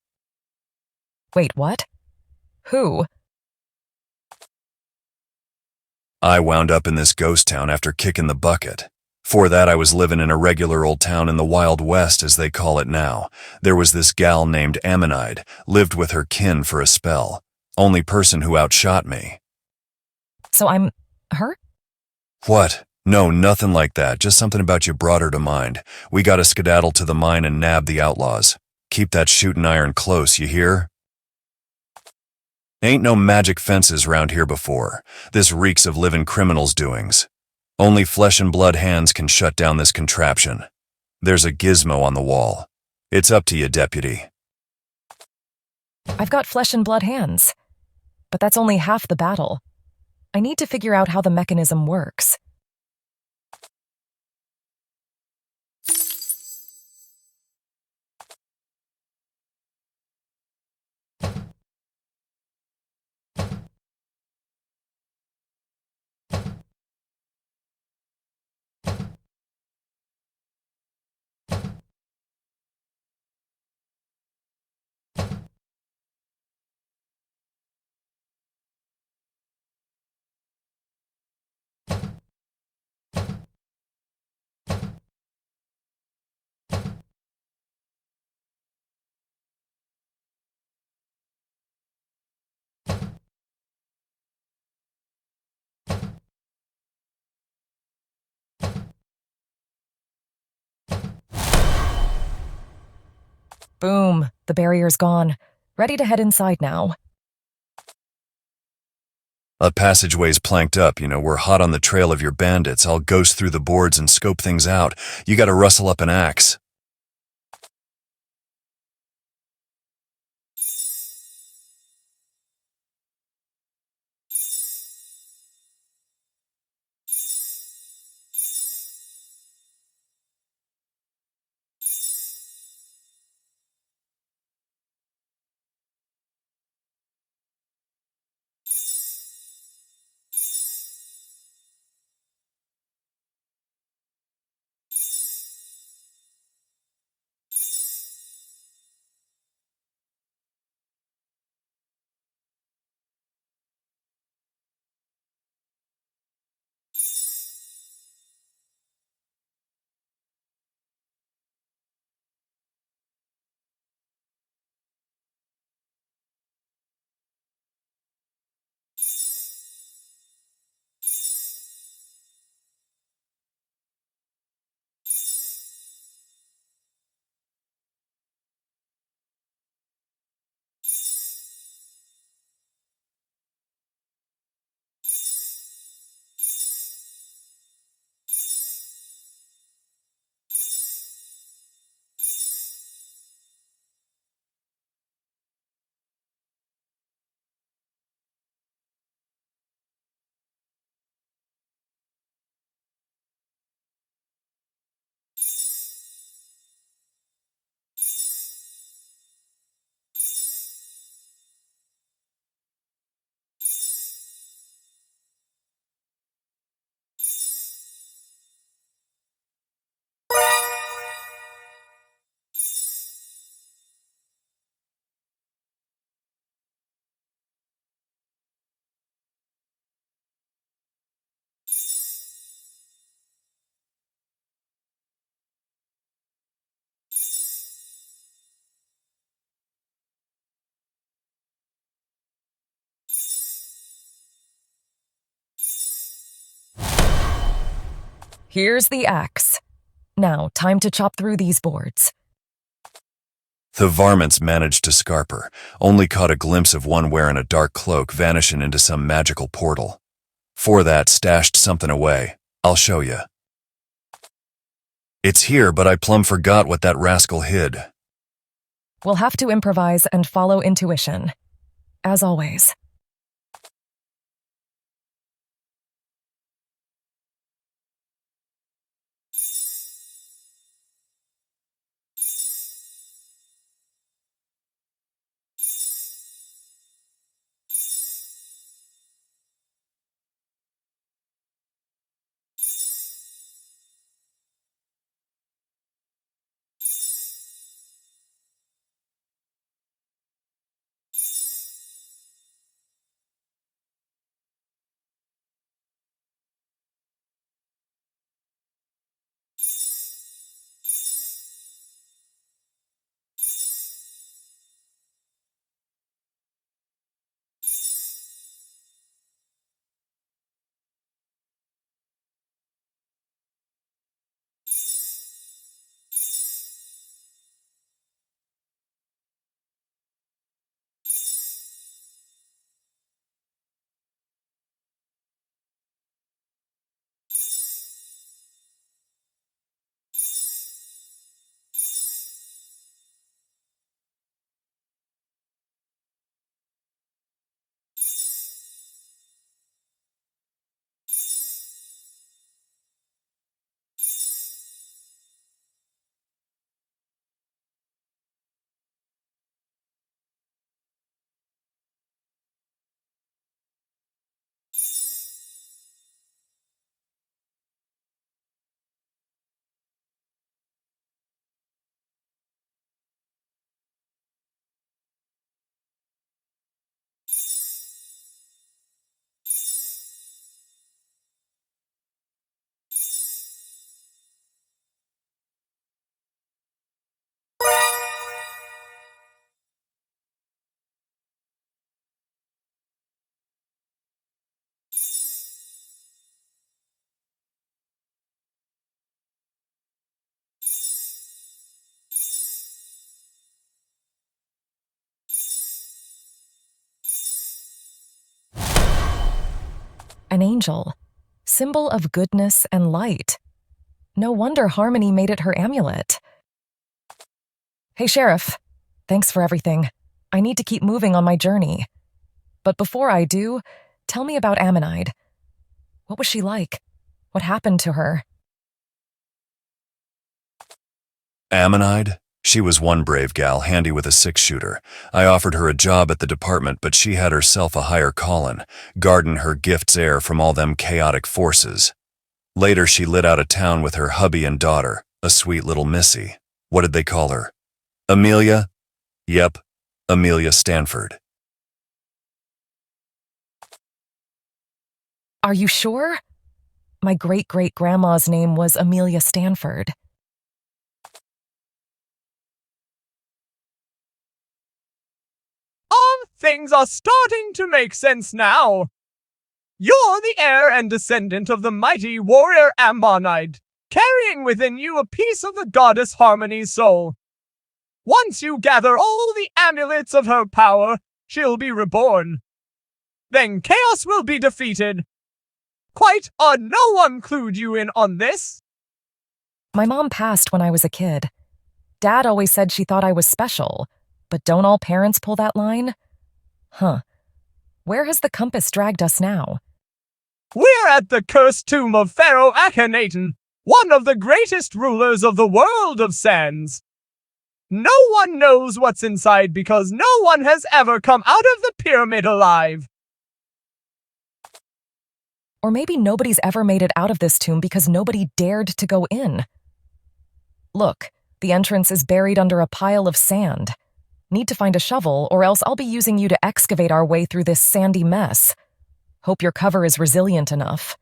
Wait, what? Who? I wound up in this ghost town after kicking the bucket. For that, I was living in a regular old town in the Wild West, as they call it now. There was this gal named Ammonide, lived with her kin for a spell. Only person who outshot me. So I'm her? What? No, nothing like that. Just something about you brought her to mind. We gotta skedaddle to the mine and nab the outlaws. Keep that shooting iron close, you hear? Ain't no magic fences round here before. This reeks of living criminals' doings. Only flesh and blood hands can shut down this contraption. There's a gizmo on the wall. It's up to you, deputy. I've got flesh and blood hands. But that's only half the battle. I need to figure out how the mechanism works. Boom, the barrier's gone. Ready to head inside now. A passageway's planked up, we're hot on the trail of your bandits. I'll ghost through the boards and scope things out. You gotta rustle up an axe. Here's the axe. Now, time to chop through these boards. The varmints managed to scarp her, only caught a glimpse of one wearing a dark cloak vanishing into some magical portal. For that, stashed something away. I'll show you. It's here, but I plumb forgot what that rascal hid. We'll have to improvise and follow intuition. As always. An angel, symbol of goodness and light. No wonder Harmony made it her amulet. Hey, Sheriff. Thanks for everything. I need to keep moving on my journey. But before I do, tell me about Ammonide. What was she like? What happened to her? Ammonide? She was one brave gal, handy with a six-shooter. I offered her a job at the department, but she had herself a higher callin', guardin' her gift's heir from all them chaotic forces. Later, she lit out of town with her hubby and daughter, a sweet little missy. What did they call her? Amelia? Yep, Amelia Stanford. Are you sure? My great-great-grandma's name was Amelia Stanford. All things are starting to make sense now. You're the heir and descendant of the mighty warrior Ammonide, carrying within you a piece of the goddess Harmony's soul. Once you gather all the amulets of her power, she'll be reborn. Then chaos will be defeated. Quite odd no one clued you in on this. My mom passed when I was a kid. Dad always said she thought I was special, but don't all parents pull that line? Huh. Where has the compass dragged us now? We're at the cursed tomb of Pharaoh Akhenaten, one of the greatest rulers of the world of sands. No one knows what's inside because no one has ever come out of the pyramid alive. Or maybe nobody's ever made it out of this tomb because nobody dared to go in. Look, the entrance is buried under a pile of sand. Need to find a shovel, or else I'll be using you to excavate our way through this sandy mess. Hope your cover is resilient enough.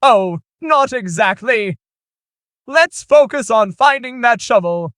Oh, not exactly. Let's focus on finding that shovel.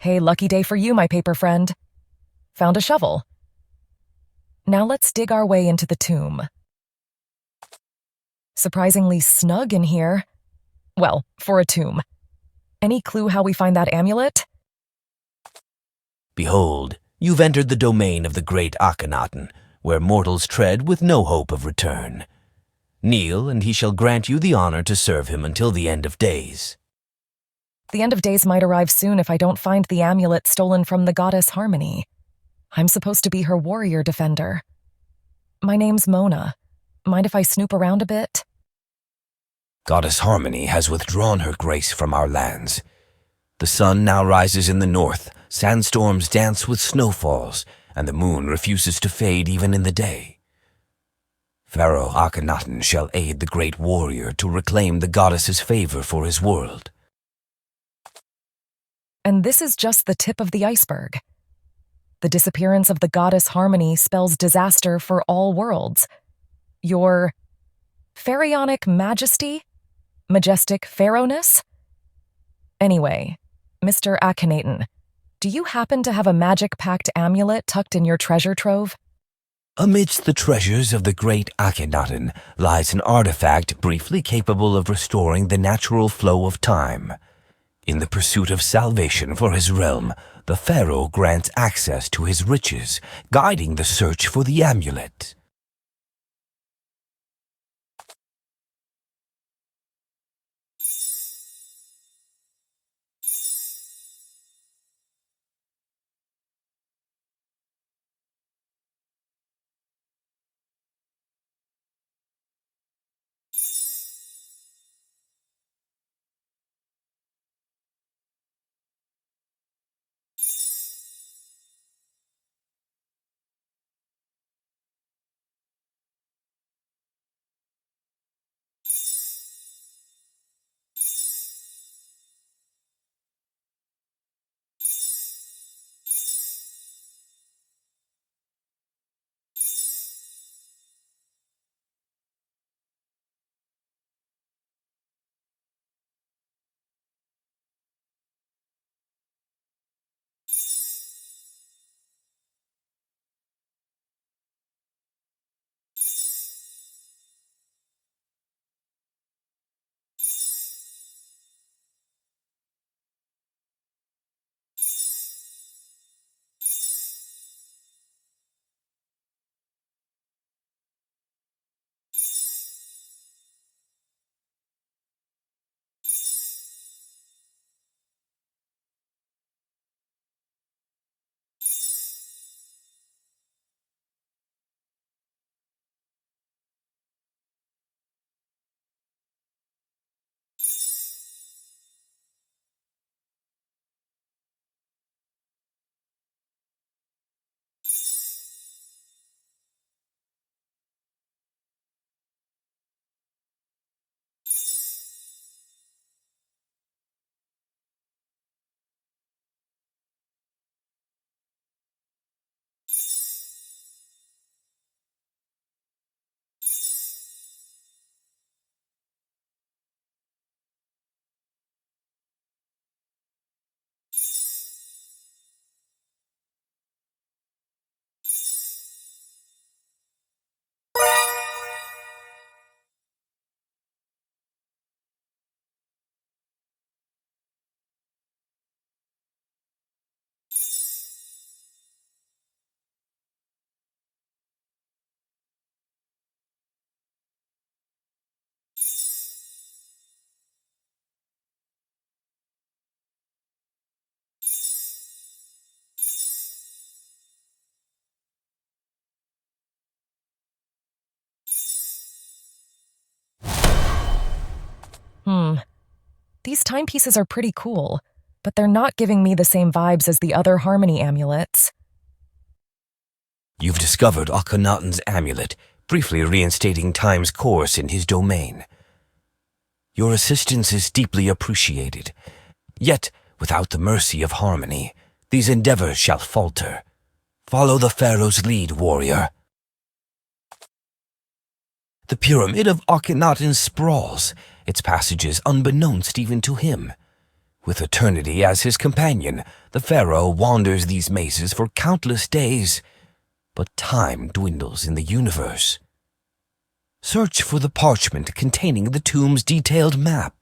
Hey, lucky day for you, my paper friend. Found a shovel. Now let's dig our way into the tomb. Surprisingly snug in here. Well, for a tomb. Any clue how we find that amulet? Behold, you've entered the domain of the great Akhenaten, where mortals tread with no hope of return. Kneel, and he shall grant you the honor to serve him until the end of days. The end of days might arrive soon if I don't find the amulet stolen from the goddess Harmony. I'm supposed to be her warrior defender. My name's Mona. Mind if I snoop around a bit? Goddess Harmony has withdrawn her grace from our lands. The sun now rises in the north, sandstorms dance with snowfalls, and the moon refuses to fade even in the day. Pharaoh Akhenaten shall aid the great warrior to reclaim the goddess's favor for his world. And this is just the tip of the iceberg. The disappearance of the goddess Harmony spells disaster for all worlds. Your pharaonic majesty? Majestic pharaohness? Anyway, Mr. Akhenaten, do you happen to have a magic-packed amulet tucked in your treasure trove? Amidst the treasures of the great Akhenaten lies an artifact briefly capable of restoring the natural flow of time. In the pursuit of salvation for his realm, the pharaoh grants access to his riches, guiding the search for the amulet. These timepieces are pretty cool, but they're not giving me the same vibes as the other Harmony amulets. You've discovered Akhenaten's amulet, briefly reinstating time's course in his domain. Your assistance is deeply appreciated. Yet, without the mercy of Harmony, these endeavors shall falter. Follow the pharaoh's lead, warrior. The pyramid of Akhenaten sprawls, its passages unbeknownst even to him. With eternity as his companion, the pharaoh wanders these mazes for countless days, but time dwindles in the universe. Search for the parchment containing the tomb's detailed map.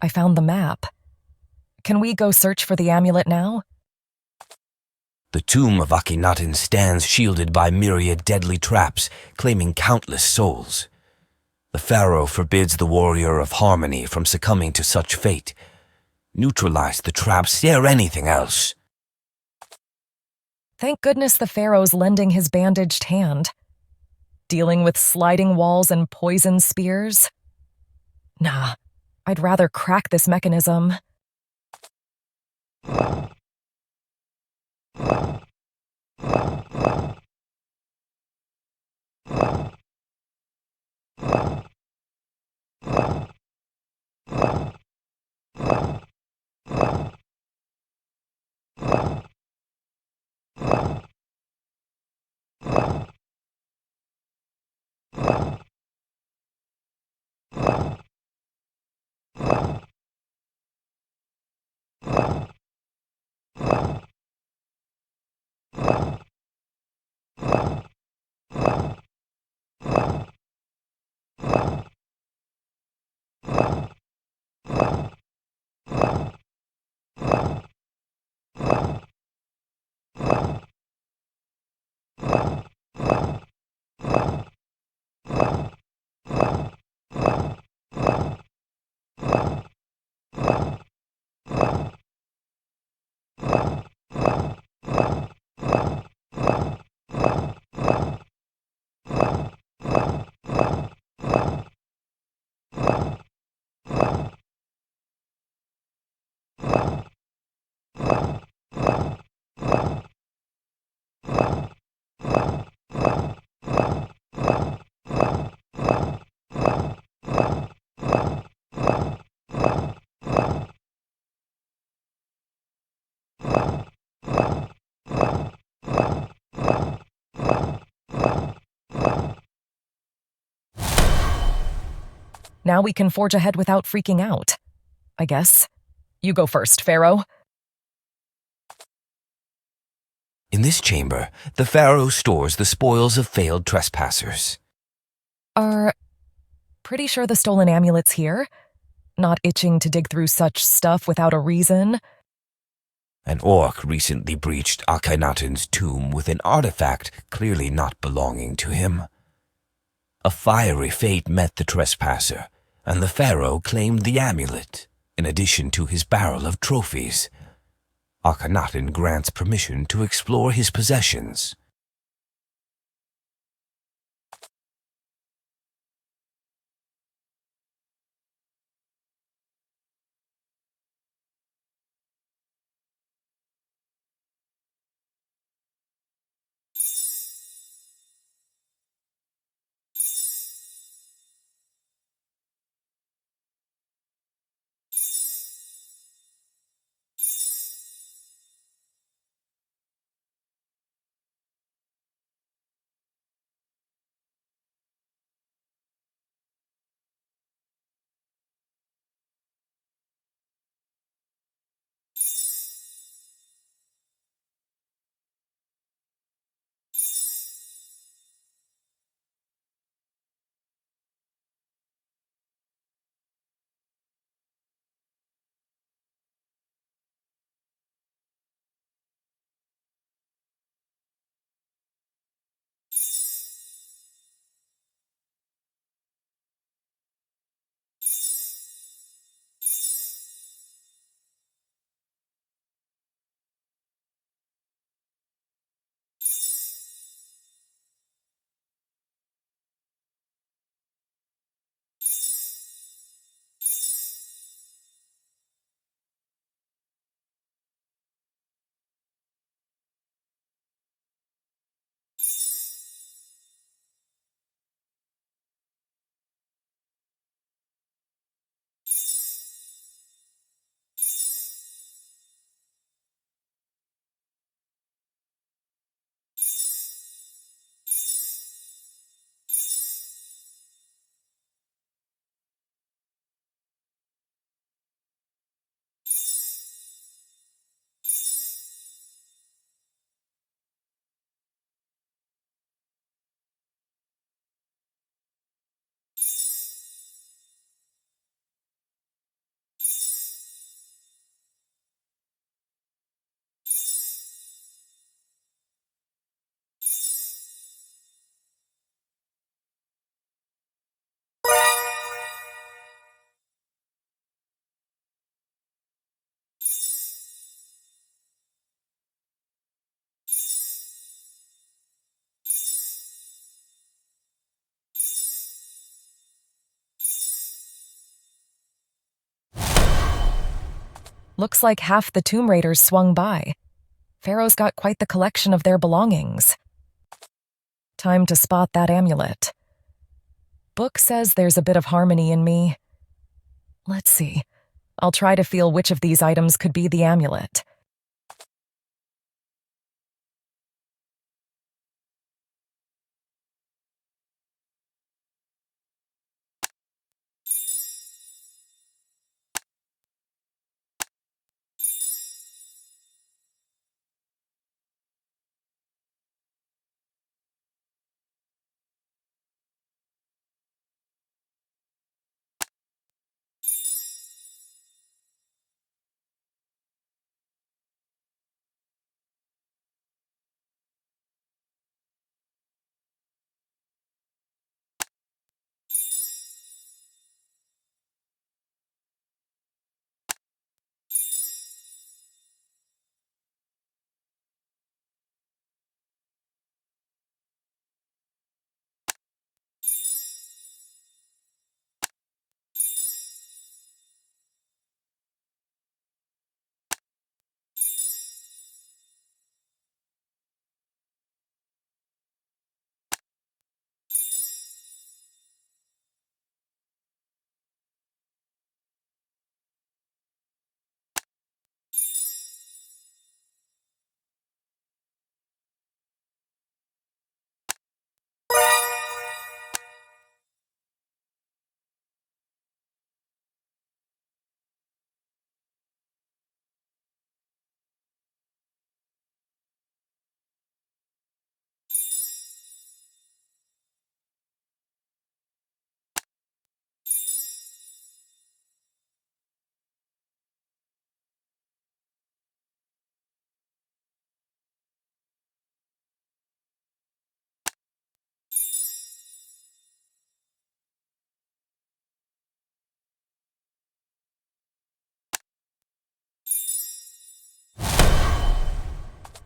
I found the map. Can we go search for the amulet now? The tomb of Akhenaten stands shielded by myriad deadly traps, claiming countless souls. The pharaoh forbids the warrior of harmony from succumbing to such fate. Neutralize the traps, dare anything else. Thank goodness the pharaoh's lending his bandaged hand. Dealing with sliding walls and poison spears? Nah, I'd rather crack this mechanism. Now we can forge ahead without freaking out. I guess. You go first, Pharaoh. In this chamber, the pharaoh stores the spoils of failed trespassers. Pretty sure the stolen amulet's here. Not itching to dig through such stuff without a reason. An orc recently breached Akhenaten's tomb with an artifact clearly not belonging to him. A fiery fate met the trespasser, and the pharaoh claimed the amulet, in addition to his barrel of trophies. Akhenaten grants permission to explore his possessions. Looks like half the tomb raiders swung by. Pharaoh's got quite the collection of their belongings. Time to spot that amulet. Book says there's a bit of harmony in me. Let's see. I'll try to feel which of these items could be the amulet.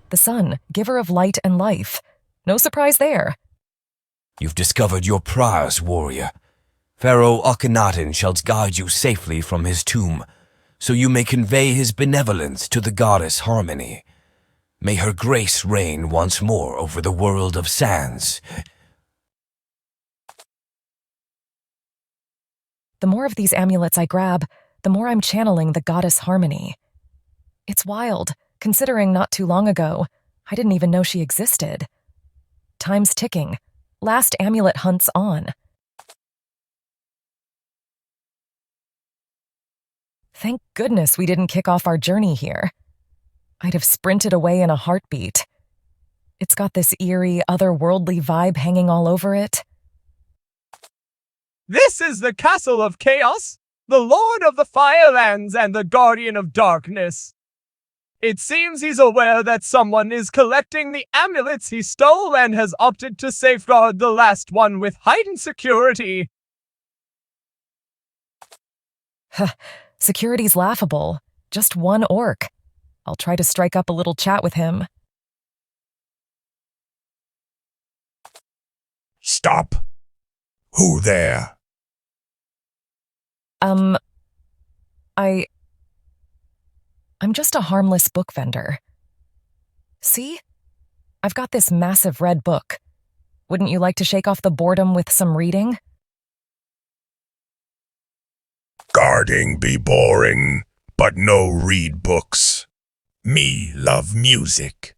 The sun, giver of light and life. No surprise there. You've discovered your prize, warrior. Pharaoh Akhenaten shall guide you safely from his tomb, so you may convey his benevolence to the goddess Harmony. May her grace reign once more over the world of sands. The more of these amulets I grab, the more I'm channeling the goddess Harmony. It's wild, considering not too long ago, I didn't even know she existed. Time's ticking. Last amulet hunt's on. Thank goodness we didn't kick off our journey here. I'd have sprinted away in a heartbeat. It's got this eerie, otherworldly vibe hanging all over it. This is the Castle of Chaos, the Lord of the Firelands and the Guardian of Darkness. It seems he's aware that someone is collecting the amulets he stole and has opted to safeguard the last one with heightened security. Security's laughable. Just one orc. I'll try to strike up a little chat with him. Stop! Who there? I'm just a harmless book vendor. See? I've got this massive red book. Wouldn't you like to shake off the boredom with some reading? Guarding be boring, but no read books. Me love music.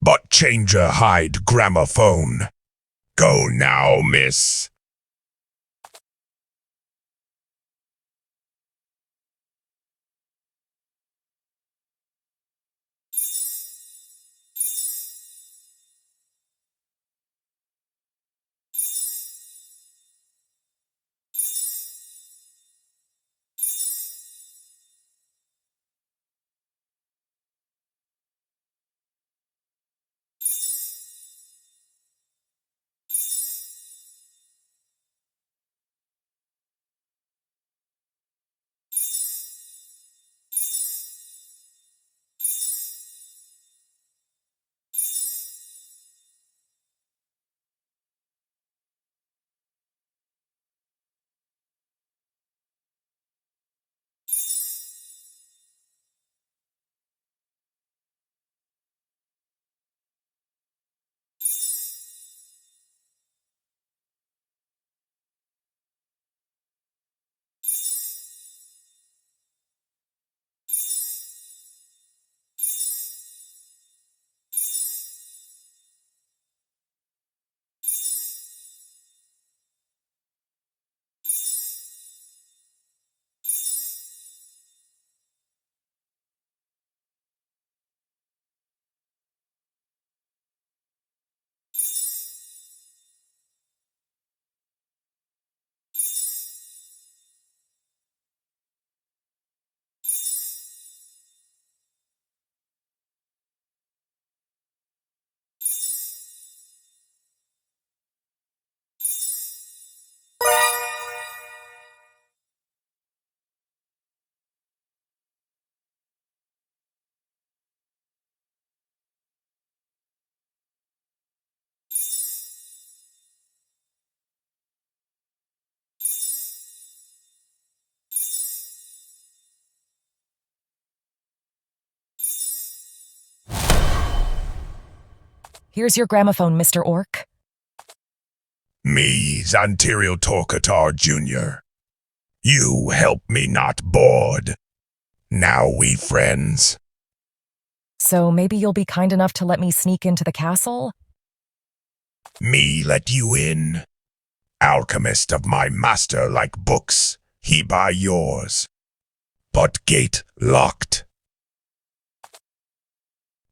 But changer hide gramophone. Go now, miss. Here's your gramophone, Mr. Orc. Me, Zanterial Torcatar Jr. You help me not bored. Now we friends. So maybe you'll be kind enough to let me sneak into the castle? Me let you in. Alchemist of my master like books, he buy yours. But gate locked.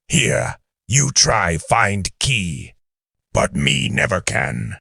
Here, you try find key, but me never can.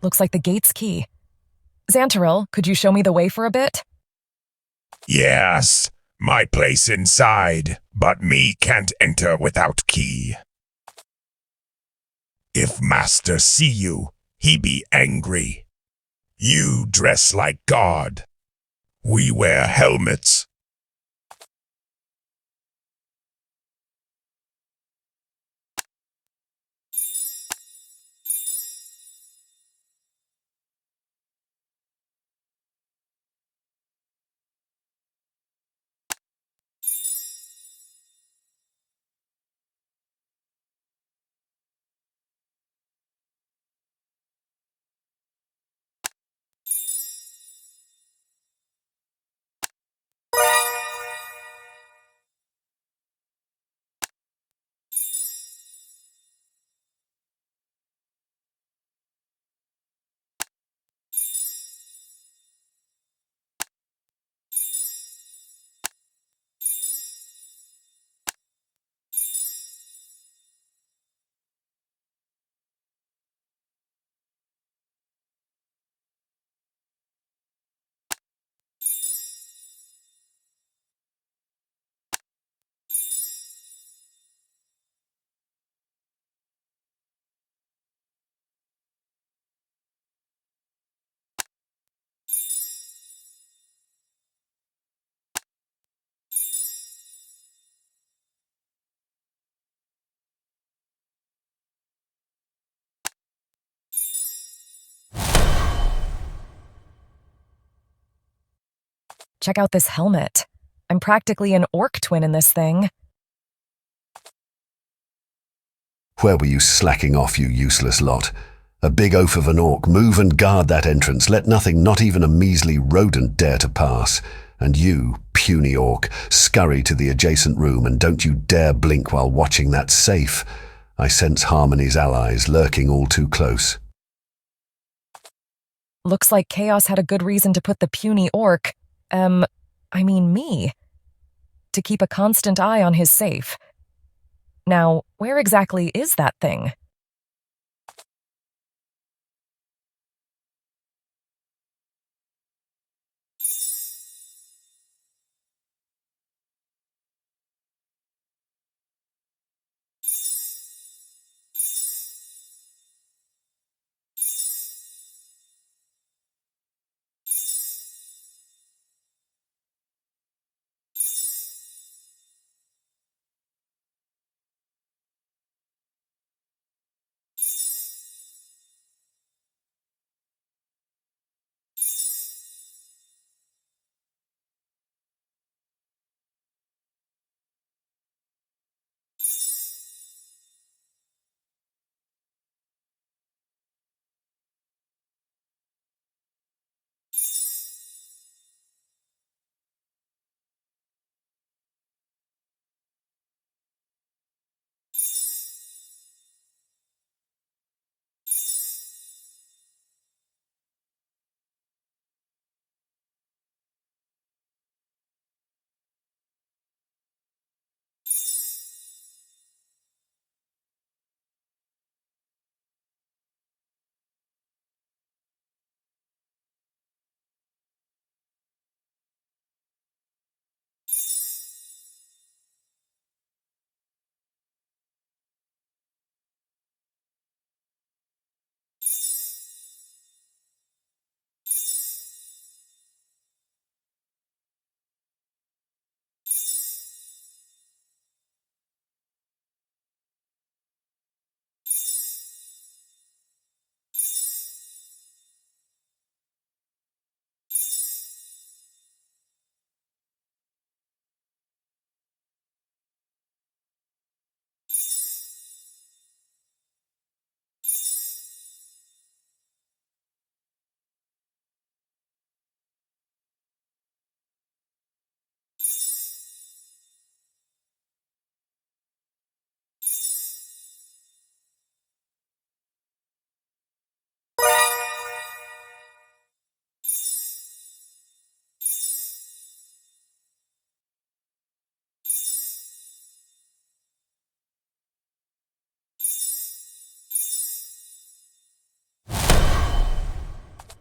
Looks like the gate's key. Zantaril, could you show me the way for a bit? Yes, my place inside, but me can't enter without key. If master see you, he be angry. You dress like God. We wear helmets. Check out this helmet. I'm practically an orc twin in this thing. Where were you slacking off, you useless lot? A big oaf of an orc, move and guard that entrance. Let nothing, not even a measly rodent, dare to pass. And you, puny orc, scurry to the adjacent room and don't you dare blink while watching that safe. I sense Harmony's allies lurking all too close. Looks like Chaos had a good reason to put the puny orc, me, to keep a constant eye on his safe. Now, where exactly is that thing?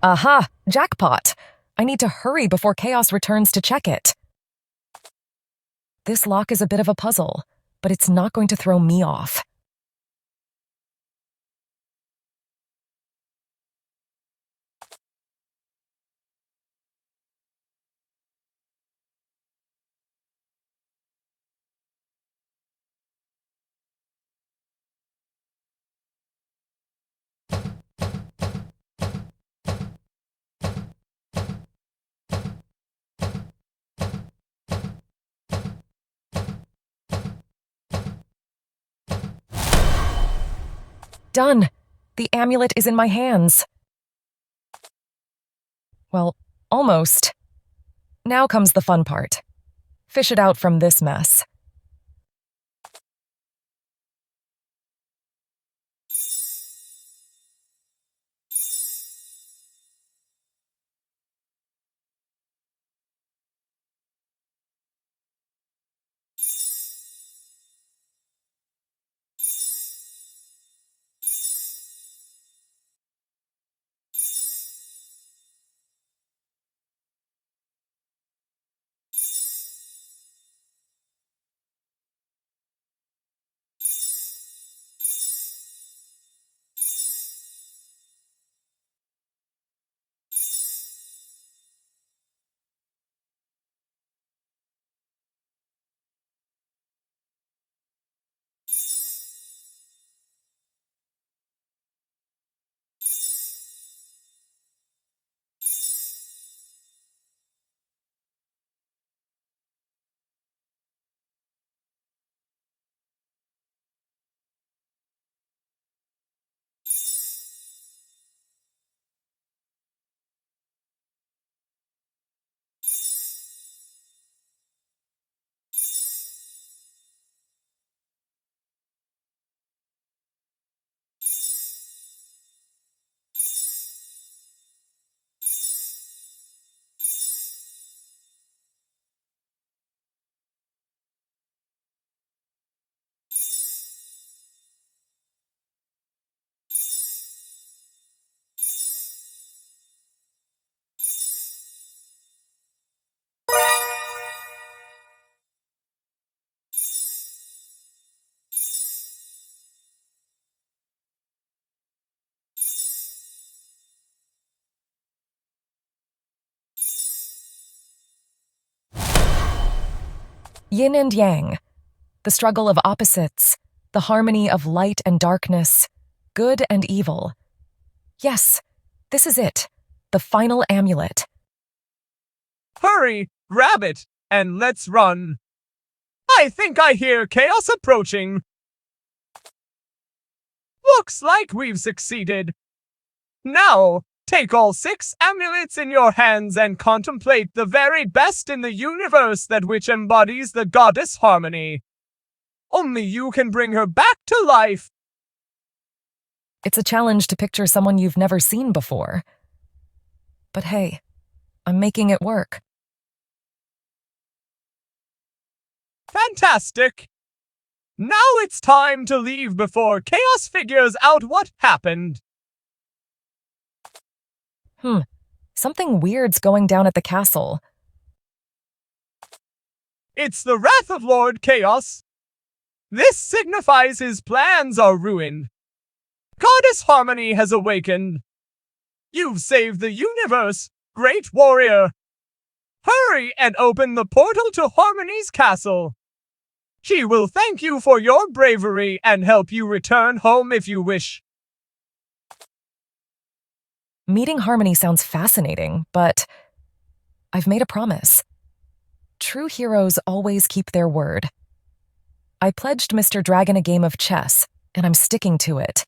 Aha! Jackpot! I need to hurry before Chaos returns to check it. This lock is a bit of a puzzle, but it's not going to throw me off. Done! The amulet is in my hands. Well, almost. Now comes the fun part. Fish it out from this mess. Yin and yang, the struggle of opposites, the harmony of light and darkness, good and evil. Yes, this is it, the final amulet. Hurry, grab it, and let's run. I think I hear chaos approaching. Looks like we've succeeded. Now, take all 6 amulets in your hands and contemplate the very best in the universe that which embodies the goddess Harmony. Only you can bring her back to life. It's a challenge to picture someone you've never seen before. But hey, I'm making it work. Fantastic! Now it's time to leave before chaos figures out what happened. Something weird's going down at the castle. It's the wrath of Lord Chaos. This signifies his plans are ruined. Goddess Harmony has awakened. You've saved the universe, great warrior. Hurry and open the portal to Harmony's castle. She will thank you for your bravery and help you return home if you wish. Meeting Harmony sounds fascinating, but I've made a promise. True heroes always keep their word. I pledged Mr. Dragon a game of chess, and I'm sticking to it.